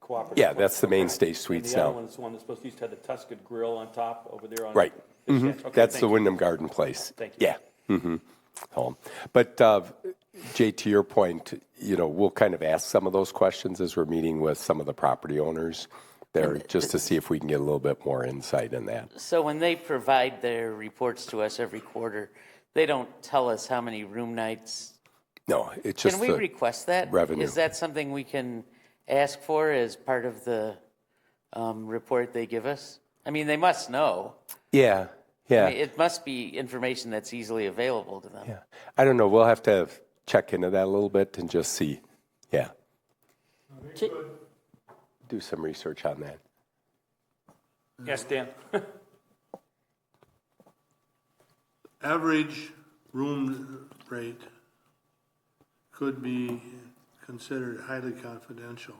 cooperative.
Yeah, that's the Mainstay Suites
now.
now.
The other one is the one that's supposed to used to have the Tuscan Grill on top over there. On
right.
Okay,
that's the Wyndham Garden Place.
Thank you.
Yeah. But Jay, to your point, we'll kind of ask some of those questions as we're meeting with some of the property owners there, just to see if we can get a little bit more insight in that.
So when they provide their reports to us every quarter, they don't tell us how many room nights.
No, it's just.
Can we request that?
Revenue.
Is that something we can ask for as part of the report they give us? I mean, they must know.
Yeah. Yeah.
I mean, it must be information that's easily available to them.
Yeah. I don't know. We'll have to check into that a little bit and just see. Yeah. Do some research on that.
Yes, Dan.
Average room rate could be considered highly confidential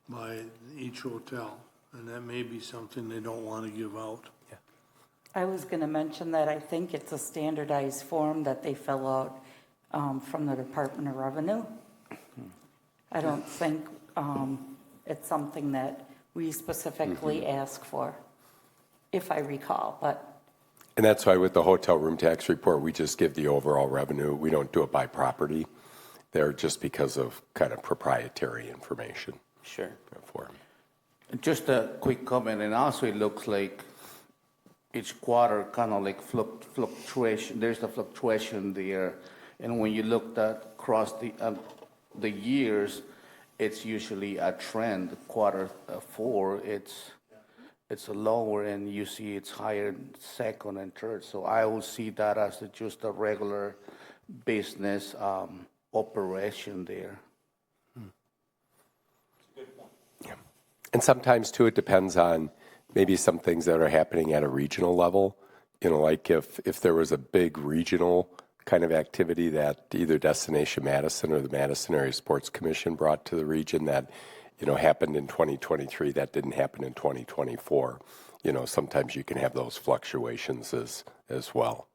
by each hotel, and that may be something they don't want to give out.
Yeah.
I was going to mention that I think it's a standardized form that they fill out from the Department of Revenue. I don't think it's something that we specifically ask for, if I recall, but.
And that's why with the hotel room tax report, we just give the overall revenue. We don't do it by property there, just because of kind of proprietary information.
Sure.
For them.
Just a quick comment, and also it looks like each quarter kind of like fluctuation. There's the fluctuation there, and when you looked at across the years, it's usually a trend. Quarter four, it's lower, and you see it's higher in second and third. So I will see that as just a regular business operation there.
Yeah. And sometimes, too, it depends on maybe some things that are happening at a regional level. You know, like if there was a big regional kind of activity that either Destination Madison or the Madison Area Sports Commission brought to the region that, you know, happened in 2023 that didn't happen in 2024. You know, sometimes you can have those fluctuations as well.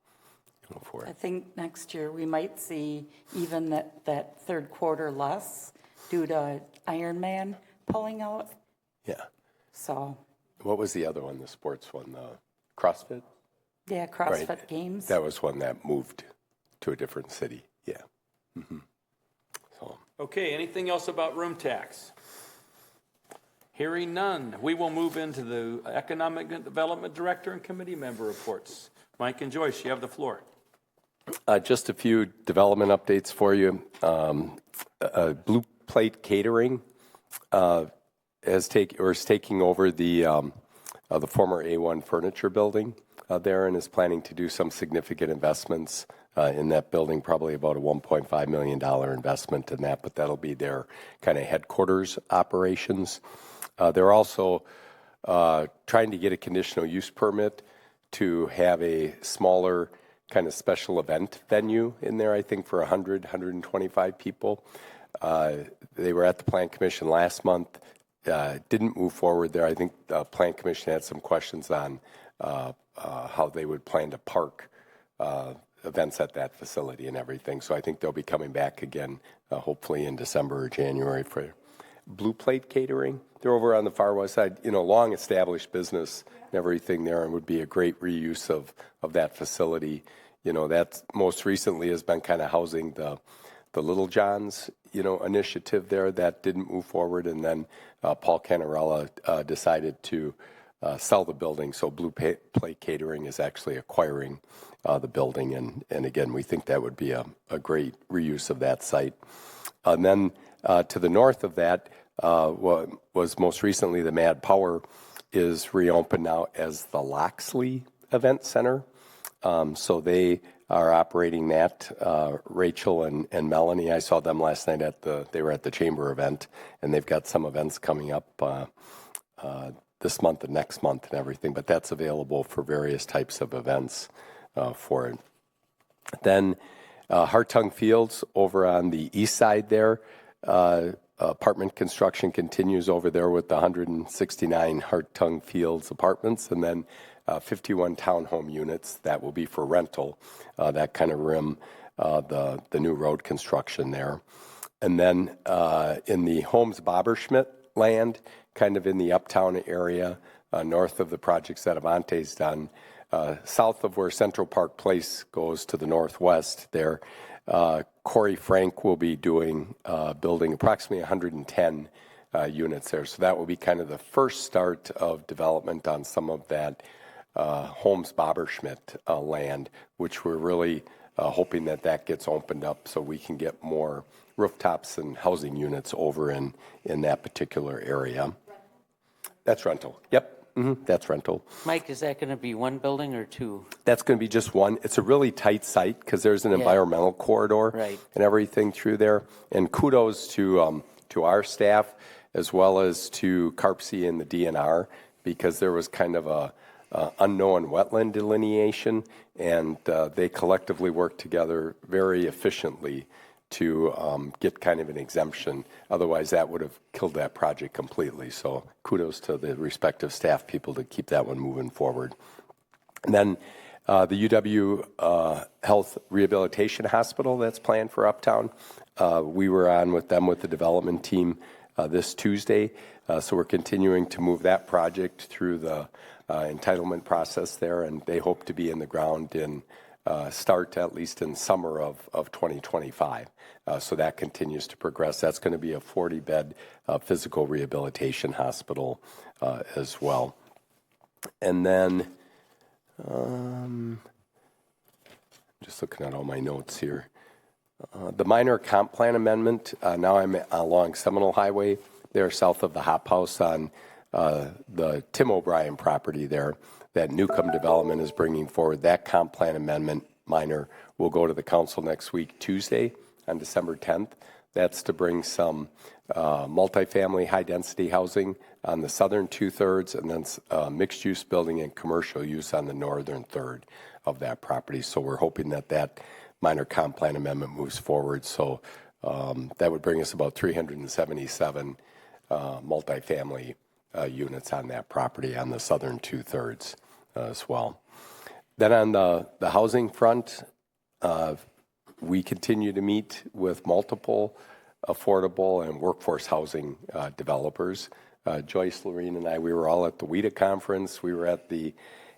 You know, for
I think next year we might see even that third quarter less due to Ironman pulling out.
Yeah.
So.
What was the other one, the sports one, the CrossFit?
Yeah, CrossFit
Right.
Games.
That was one that moved to a different city. Yeah. Mm-hmm. So.
Okay, anything else about room tax? Hearing none, we will move into the Economic Development Director and Committee Member reports. Mike and Joyce, you have the floor.
Just a few development updates for you. Blue Plate Catering is taking over the former A1 Furniture building there and is planning to do some significant investments in that building, probably about a $1.5 million investment in that, but that'll be their kind of headquarters operations. They're also trying to get a conditional use permit to have a smaller kind of special event venue in there, I think, for 125 people. They were at the Plan Commission last month, didn't move forward there. I think the Plan Commission had some questions on how they would plan to park events at that facility and everything. So I think they'll be coming back again, hopefully in December or January for Blue Plate Catering. They're over on the far west side, you know, long established business and everything there, and would be a great reuse of that facility. You know, that most recently has been kind of housing the Little John's, you know, initiative there that didn't move forward. And then Paul Canarella decided to sell the building. So Blue Plate Catering is actually acquiring the building. And again, we think that would be a great reuse of that site. And then to the north of that was most recently the Mad Power is reopened now as the Loxley Event Center. So they are operating that. Rachel and Melanie, I saw them last night they were at the Chamber event, and they've got some events coming up this month and next month and everything, but that's available for various types of events for it. Then Hartung Fields over on the east side there, apartment construction continues over there with the 169 Hartung Fields apartments, and then 51 townhome units that will be for rental, that kind of rim the new road construction there. And then in the Holmes Boberschmidt land, kind of in the uptown area, north of the projects that Avante's done, south of where Central Park Place goes to the northwest there, Corey Frank will be building approximately 110 units there. So that will be kind of the first start of development on some of that Holmes Boberschmidt land, which we're really hoping that gets opened up so we can get more rooftops and housing units over in that particular area. That's rental. Yep. Mm-hmm. That's rental.
Mike, is that going to be one building or two?
That's going to be just one. It's a really tight site because there's an environmental corridor and everything through there. And kudos to our staff as well as to CARPC and the DNR, because there was kind of a unknown wetland delineation, and they collectively worked together very efficiently to get kind of an exemption. Otherwise, that would have killed that project completely. So kudos to the respective staff people to keep that one moving forward. And then the UW Health Rehabilitation Hospital that's planned for Uptown. We were on with them with the development team this Tuesday. So we're continuing to move that project through the entitlement process there, and they hope to be in the ground in start at least in summer of 2025. So that continues to progress. That's going to be a 40-bed physical rehabilitation hospital as well. And then just looking at all my notes here. The minor comp plan amendment, now I'm along Seminole Highway, there south of the Hop House on the Tim O'Brien property there, that Newcomb Development is bringing forward. That comp plan amendment minor will go to the council next week, Tuesday, on December 10th. That's to bring some multifamily high-density housing on the southern two-thirds and then mixed-use building and commercial use on the northern third of that property. So we're hoping that that minor comp plan amendment moves forward. So that would bring us about 377 multifamily units on that property on the southern two-thirds as well. Then on the housing front, we continue to meet with multiple affordable and workforce housing developers. Joyce, Lorene, and I, we were all at the WIDA conference. We were at the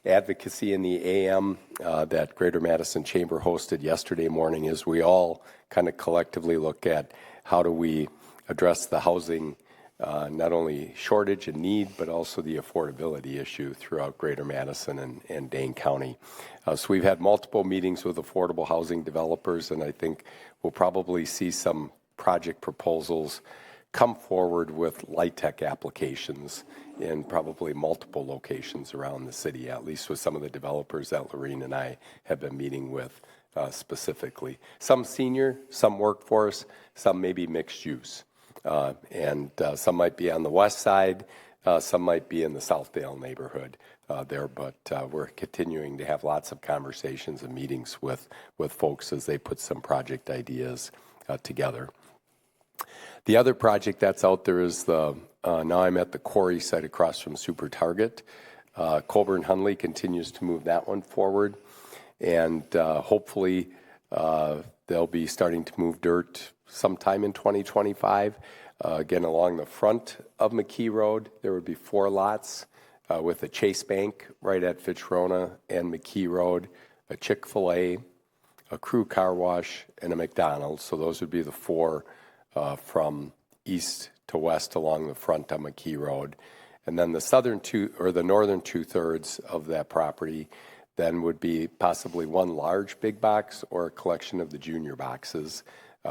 advocacy in the AM that Greater Madison Chamber hosted yesterday morning, as we all kind of collectively look at how do we address the housing, not only shortage and need, but also the affordability issue throughout Greater Madison and Dane County. So we've had multiple meetings with affordable housing developers, and I think we'll probably see some project proposals come forward with light tech applications in probably multiple locations around the city, at least with some of the developers that Lorene and I have been meeting with specifically. Some senior, some workforce, some maybe mixed use. And some might be on the west side, some might be in the Southdale neighborhood there, but we're continuing to have lots of conversations and meetings with folks as they put some project ideas together. The other project that's out there is now I'm at the quarry site across from Super Target. Colburn Hunley continues to move that one forward, and hopefully they'll be starting to move dirt sometime in 2025. Again, along the front of McKee Road, there would be 4 lots with a Chase Bank right at Fitchrona and McKee Road, a Chick-fil-A, a Crew Car Wash, and a McDonald's. So those would be the 4 from east to west along the front on McKee Road. And then the northern two-thirds of that property then would be possibly one large big box or a collection of the junior boxes,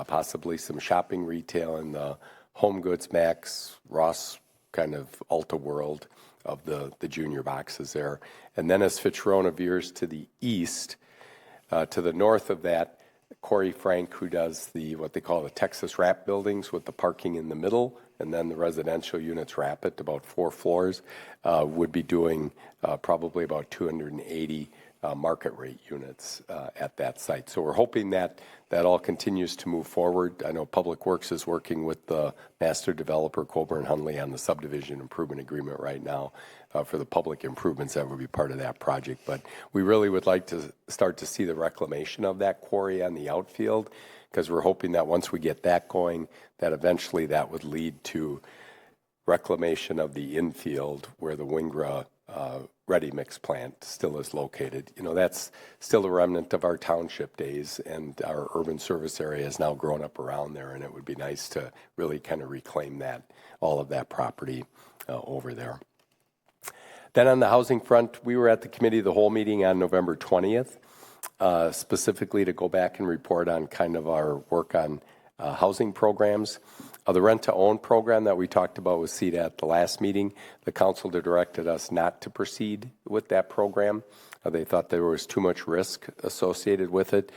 possibly some shopping retail in the Home Goods, Max, Ross kind of Ulta world of the junior boxes there. And then as Fitchrona veers to the east, to the north of that, Corey Frank, who does what they call the Texas wrap buildings with the parking in the middle, and then the residential units wrap it, about 4 floors, would be doing probably about 280 market rate units at that site. So we're hoping that all continues to move forward. I know Public Works is working with the master developer, Colburn Hunley, on the subdivision improvement agreement right now for the public improvements that would be part of that project. But we really would like to start to see the reclamation of that quarry on the outfield, because we're hoping that once we get that going, that eventually that would lead to reclamation of the infield where the Wingra ready mix plant still is located. You know, that's still a remnant of our township days, and our urban service area has now grown up around there, and it would be nice to really kind of reclaim all of that property over there. Then on the housing front, we were at the committee of the whole meeting on November 20th, specifically to go back and report on kind of our work on housing programs. The rent-to-own program that we talked about with CEDA at the last meeting, the council directed us not to proceed with that program. They thought there was too much risk associated with it.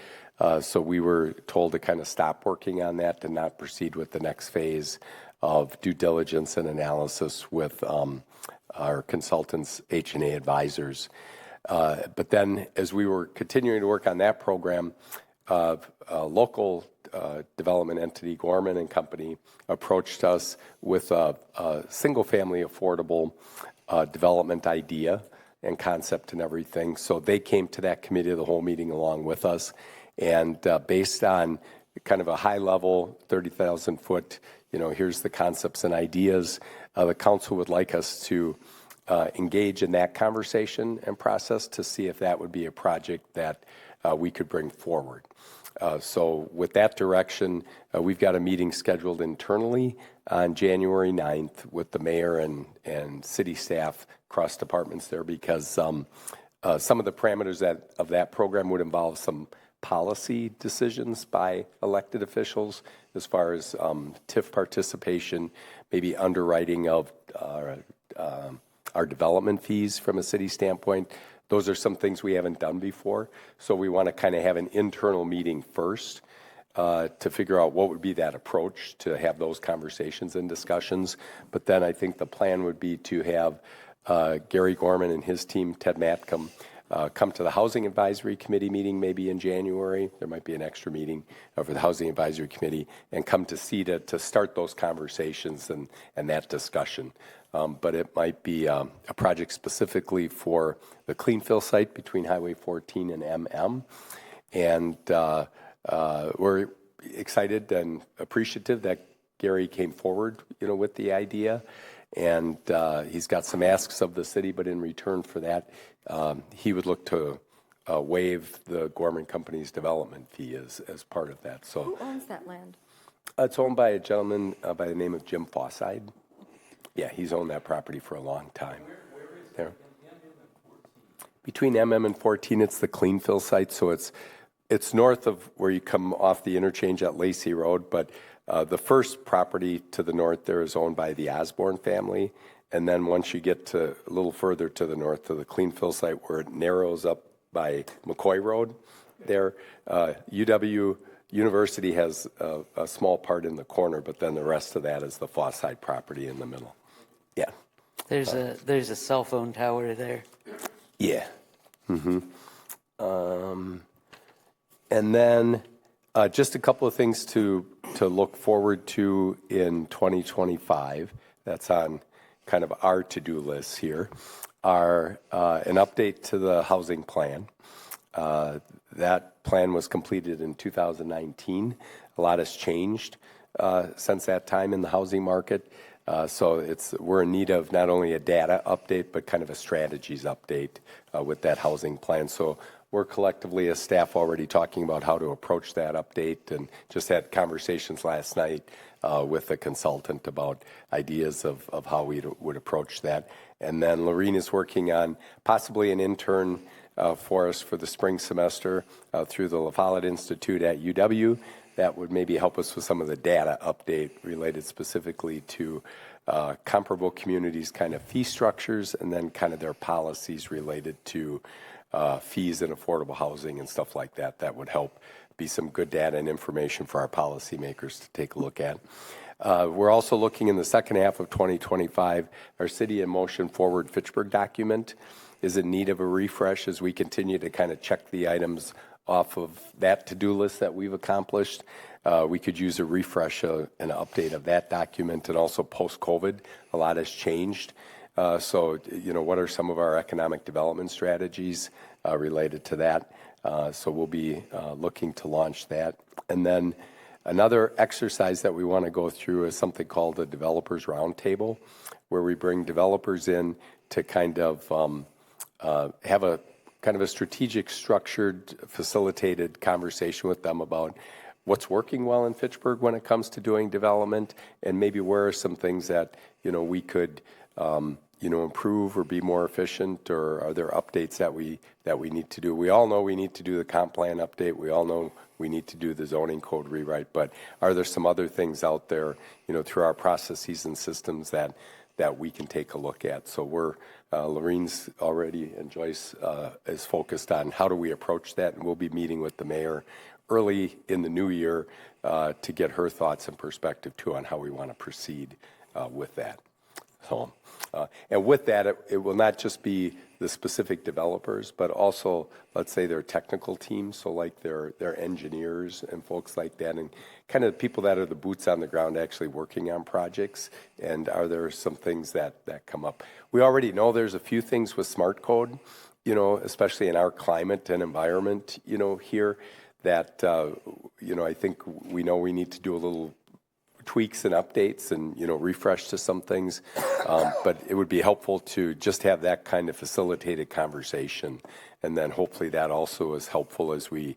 So we were told to kind of stop working on that and not proceed with the next phase of due diligence and analysis with our consultants, H&A Advisors. But then as we were continuing to work on that program, local development entity, Gorman and Company, approached us with a single-family affordable development idea and concept and everything. So they came to that committee of the whole meeting along with us, and based on kind of a high-level, 30,000-foot, here's the concepts and ideas, the council would like us to engage in that conversation and process to see if that would be a project that we could bring forward. So with that direction, we've got a meeting scheduled internally on January 9th with the mayor and city staff, cross departments there, because some of the parameters of that program would involve some policy decisions by elected officials as far as TIF participation, maybe underwriting of our development fees from a city standpoint. Those are some things we haven't done before. So we want to kind of have an internal meeting first to figure out what would be that approach to have those conversations and discussions. But then I think the plan would be to have Gary Gorman and his team, Ted Matcom, come to the Housing Advisory Committee meeting maybe in January. There might be an extra meeting for the Housing Advisory Committee, and come to CETA to start those conversations and that discussion. But it might be a project specifically for the clean fill site between Highway 14 and MM. And we're excited and appreciative that Gary came forward, with the idea. And he's got some asks of the city, but in return for that, he would look to waive the Gorman Company's development fee as part of that. So
who owns that land?
It's owned by a gentleman by the name of Jim Fosside. Yeah, he's owned that property for a long time. Where is there? Between MM and 14, it's the clean fill site, so it's north of where you come off the interchange at Lacey Road, but the first property to the north there is owned by the Osborne family, and then once you get to a little further to the north to the clean fill site where it narrows up by McCoy Road there, University has a small part in the corner, but then the rest of that is the Fosside property in the middle. Yeah.
There's a cell phone tower there.
Yeah. Mm-hmm. And then just a couple of things to look forward to in 2025. That's on kind of our to-do list here. Are an update to the housing plan. That plan was completed in 2019. A lot has changed since that time in the housing market. So we're in need of not only a data update, but kind of a strategies update with that housing plan. So we're collectively as staff already talking about how to approach that update, and just had conversations last night with the consultant about ideas of how we would approach that. And then Lorene is working on possibly an intern for us for the spring semester through the La Follette Institute at UW. That would maybe help us with some of the data update related specifically to comparable communities' kind of fee structures, and then kind of their policies related to fees and affordable housing and stuff like that. That would help be some good data and information for our policymakers to take a look at. We're also looking in the second half of 2025, our City in Motion Forward Fitchburg document is in need of a refresh as we continue to kind of check the items off of that to-do list that we've accomplished. We could use a refresh, an update of that document, and also post-COVID, a lot has changed. So, what are some of our economic development strategies related to that? So we'll be looking to launch that. And then another exercise that we want to go through is something called the Developers Roundtable, where we bring developers in to kind of have a kind of a strategic, structured, facilitated conversation with them about what's working well in Fitchburg when it comes to doing development, and maybe where are some things that we could improve or be more efficient, or are there updates that we need to do? We all know we need to do the comp plan update. We all know we need to do the zoning code rewrite, but are there some other things out there, through our processes and systems that we can take a look at? So we're Lorene's already, and Joyce is focused on how do we approach that, and we'll be meeting with the mayor early in the new year to get her thoughts and perspective too on how we want to proceed with that. So, and with that, it will not just be the specific developers, but also, let's say, their technical teams, so like their engineers and folks like that, and kind of the people that are the boots on the ground actually working on projects. And are there some things that come up? We already know there's a few things with smart code, especially in our climate and environment, here, that, I think we know we need to do a little tweaks and updates and, refresh to some things. But it would be helpful to just have that kind of facilitated conversation. And then hopefully that also is helpful as we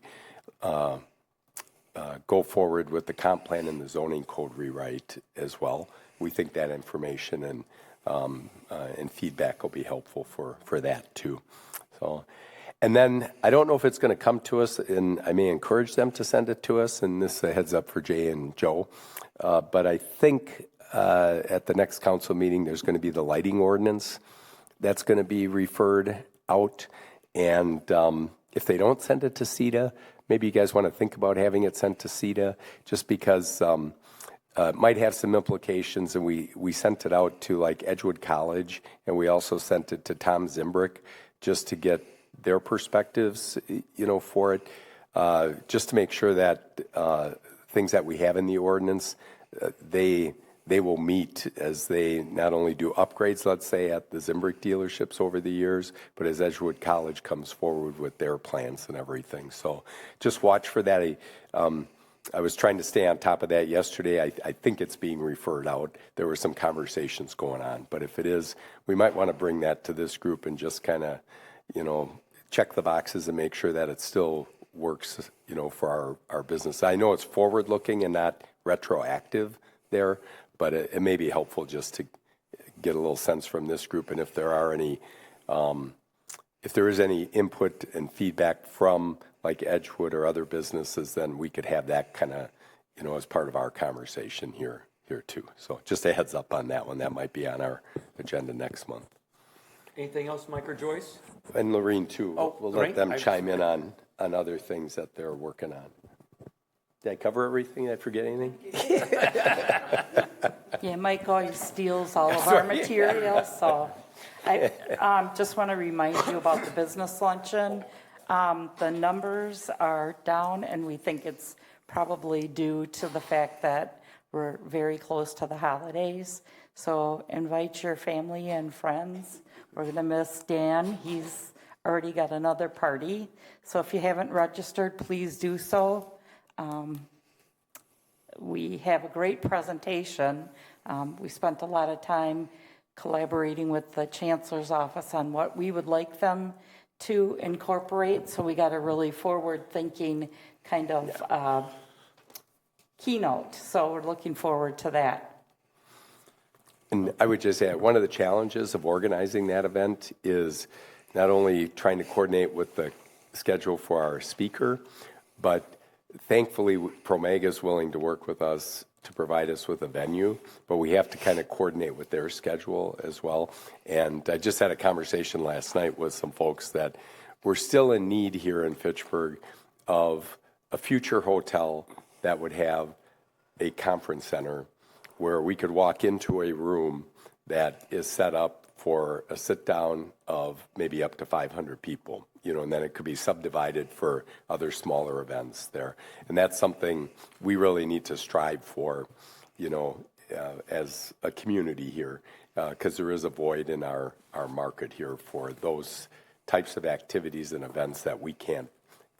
go forward with the comp plan and the zoning code rewrite as well. We think that information and feedback will be helpful for that too. So, And then I don't know if it's going to come to us, and I may encourage them to send it to us, and this is a heads up for Jay and Joe. But I think at the next council meeting, there's going to be the lighting ordinance that's going to be referred out. And if they don't send it to CETA, maybe you guys want to think about having it sent to CETA, just because it might have some implications. And we sent it out to like Edgewood College, and we also sent it to Tom Zimbrick just to get their perspectives, for it, just to make sure that things that we have in the ordinance, they will meet as they not only do upgrades, let's say, at the Zimbrick dealerships over the years, but as Edgewood College comes forward with their plans and everything. So just watch for that. I was trying to stay on top of that yesterday. I think it's being referred out. There were some conversations going on, but if it is, we might want to bring that to this group and just kind of, check the boxes and make sure that it still works, for our business. I know it's forward-looking and not retroactive there, but it may be helpful just to get a little sense from this group. And if there are any, if there is any input and feedback from like Edgewood or other businesses, then we could have that kind of, as part of our conversation here too. So just a heads up on that one. That might be on our agenda next month.
Anything else, Mike or Joyce?
And Lorene too. We'll
Lorraine?
let them chime in on other things that they're working on. Did I cover everything? Did I forget anything?
Yeah, Mike always steals all of our materials, so I just want to remind you about the business luncheon. The numbers are down, and we think it's probably due to the fact that we're very close to the holidays. So invite your family and friends. We're going to miss Dan. He's already got another party. So if you haven't registered, please do so. We have a great presentation. We spent a lot of time collaborating with the Chancellor's office on what we would like them to incorporate. So we got a really forward-thinking kind of keynote. So we're looking forward to that.
And I would just add, one of the challenges of organizing that event is not only trying to coordinate with the schedule for our speaker, but thankfully Promega is willing to work with us to provide us with a venue, but we have to kind of coordinate with their schedule as well. And I just had a conversation last night with some folks that we're still in need here in Fitchburg of a future hotel that would have a conference center where we could walk into a room that is set up for a sit-down of maybe up to 500 people, and then it could be subdivided for other smaller events there. And that's something we really need to strive for, as a community here, because there is a void in our market here for those types of activities and events that we can't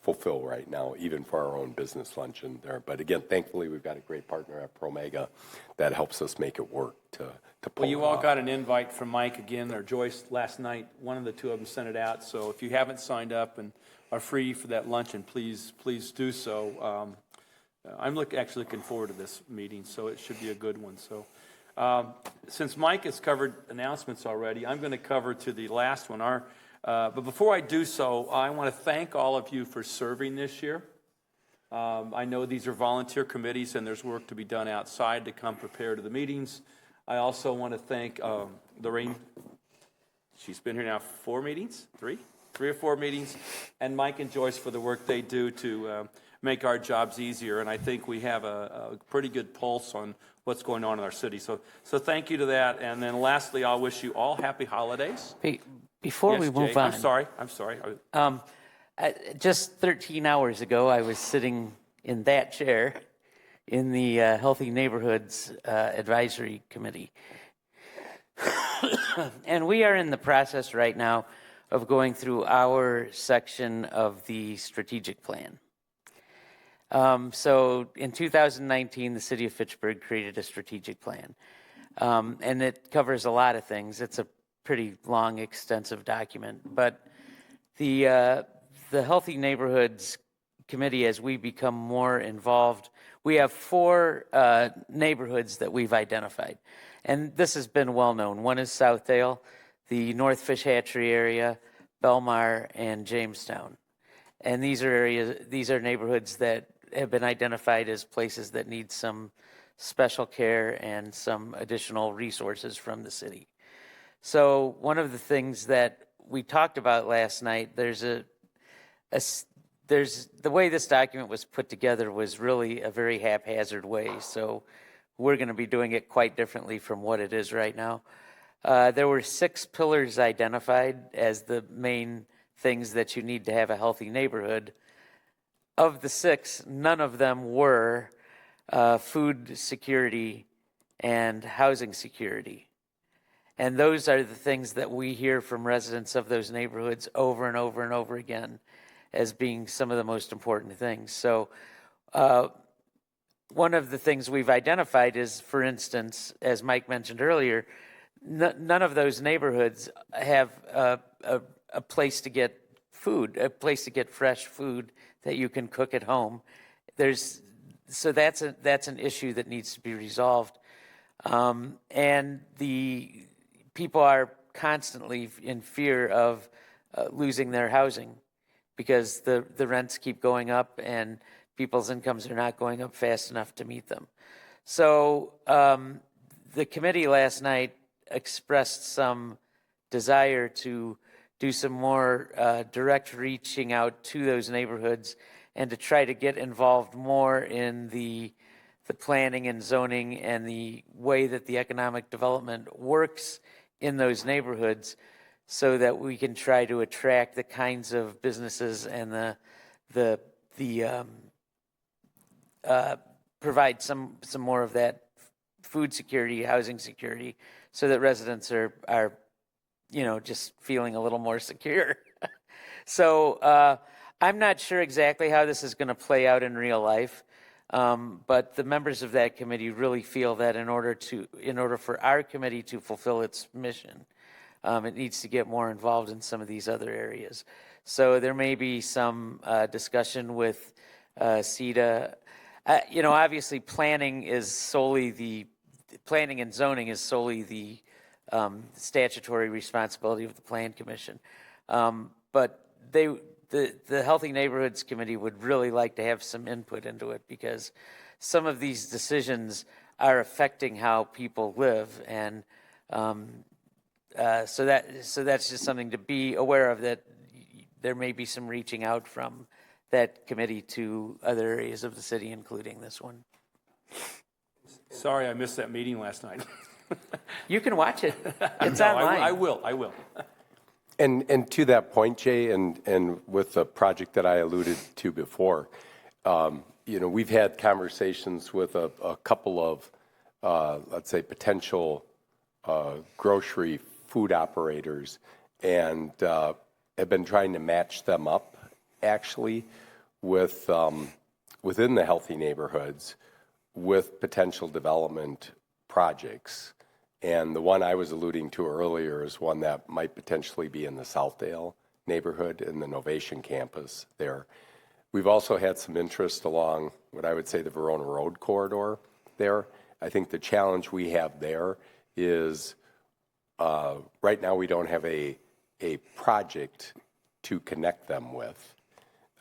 fulfill right now, even for our own business luncheon there. But again, thankfully, we've got a great partner at Promega that helps us make it work to pull
Well, you
it
all
off.
got an invite from Mike again, or Joyce last night. One of the two of them sent it out. So if you haven't signed up and are free for that luncheon, please do so. I'm actually looking forward to this meeting, so it should be a good one. So since Mike has covered announcements already, I'm going to cover to the last one. But before I do so, I want to thank all of you for serving this year. I know these are volunteer committees, and there's work to be done outside to come prepare to the meetings. I also want to thank Lorraine. She's been here now 4 meetings, 3 or 4 meetings, and Mike and Joyce for the work they do to make our jobs easier. And I think we have a pretty good pulse on what's going on in our city. So thank you to that. And then lastly, I'll wish you all happy holidays.
Before we move on.
I'm sorry.
Just 13 hours ago, I was sitting in that chair in the Healthy Neighborhoods Advisory Committee. And we are in the process right now of going through our section of the strategic plan. So in 2019, the city of Fitchburg created a strategic plan. And it covers a lot of things. It's a pretty long, extensive document. But the Healthy Neighborhoods Committee, as we become more involved, we have 4 neighborhoods that we've identified. And this has been well known. One is Southdale, the North Fish Hatchery area, Belmar, and Jamestown. And these are neighborhoods that have been identified as places that need some special care and some additional resources from the city. So one of the things that we talked about last night, there's the way this document was put together was really a very haphazard way. So we're going to be doing it quite differently from what it is right now. There were 6 pillars identified as the main things that you need to have a healthy neighborhood. Of the 6, none of them were food security and housing security. And those are the things that we hear from residents of those neighborhoods over and over and over again as being some of the most important things. So one of the things we've identified is, for instance, as Mike mentioned earlier, none of those neighborhoods have a place to get food, a place to get fresh food that you can cook at home. So that's an issue that needs to be resolved. And the people are constantly in fear of losing their housing because the rents keep going up and people's incomes are not going up fast enough to meet them. So the committee last night expressed some desire to do some more direct reaching out to those neighborhoods and to try to get involved more in the planning and zoning and the way that the economic development works in those neighborhoods so that we can try to attract the kinds of businesses and provide some more of that food security, housing security, so that residents are just feeling a little more secure. So I'm not sure exactly how this is going to play out in real life, but the members of that committee really feel that in order for our committee to fulfill its mission, it needs to get more involved in some of these other areas. So there may be some discussion with CETA. Obviously planning and zoning is solely the statutory responsibility of the Plan Commission. But the Healthy Neighborhoods Committee would really like to have some input into it because some of these decisions are affecting how people live, and so that's just something to be aware of, that there may be some reaching out from that committee to other areas of the city, including this one.
Sorry, I missed that meeting last night.
You can watch it. It's
No,
online.
I will.
And to that point, Jay, and with the project that I alluded to before, we've had conversations with a couple of, let's say, potential grocery food operators, and have been trying to match them up, actually, with within the healthy neighborhoods with potential development projects. And the one I was alluding to earlier is one that might potentially be in the Southdale neighborhood in the Novation campus there. We've also had some interest along what I would say the Verona Road corridor there. I think the challenge we have there is right now we don't have a project to connect them with.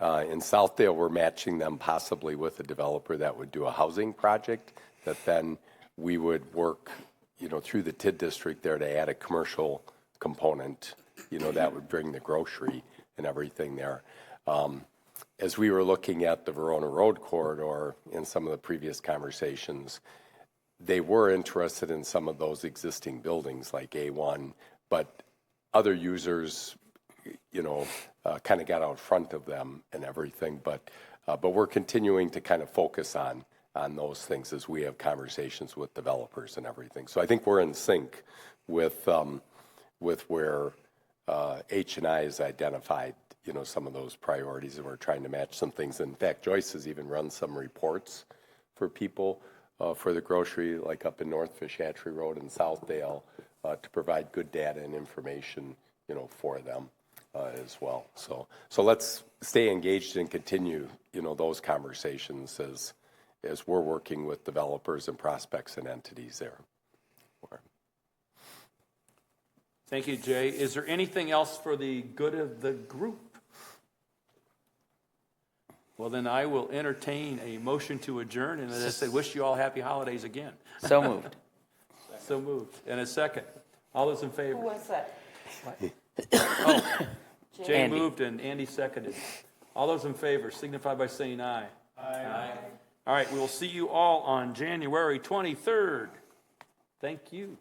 In Southdale, we're matching them possibly with a developer that would do a housing project that then we would work through the TID district there to add a commercial component, that would bring the grocery and everything there. As we were looking at the Verona Road corridor in some of the previous conversations, they were interested in some of those existing buildings like A1, but other users, kind of got out front of them and everything. But we're continuing to kind of focus on those things as we have conversations with developers and everything. So I think we're in sync with where H&I has identified, some of those priorities, and we're trying to match some things. In fact, Joyce has even run some reports for people for the grocery, like up in North Fishattree Road in Southdale, to provide good data and information, for them as well. So let's stay engaged and continue, those conversations as we're working with developers and prospects and entities there.
Thank you, Jay. Is there anything else for the good of the group? Well, then I will entertain a motion to adjourn, and as I say, wish you all happy holidays again.
So moved.
So moved. And a second. All those in favor?
Who was that?
Jay
Andy.
moved and Andy seconded. All those in favor signify by saying aye. Aye. All right, we will see you all on January 23rd. Thank you.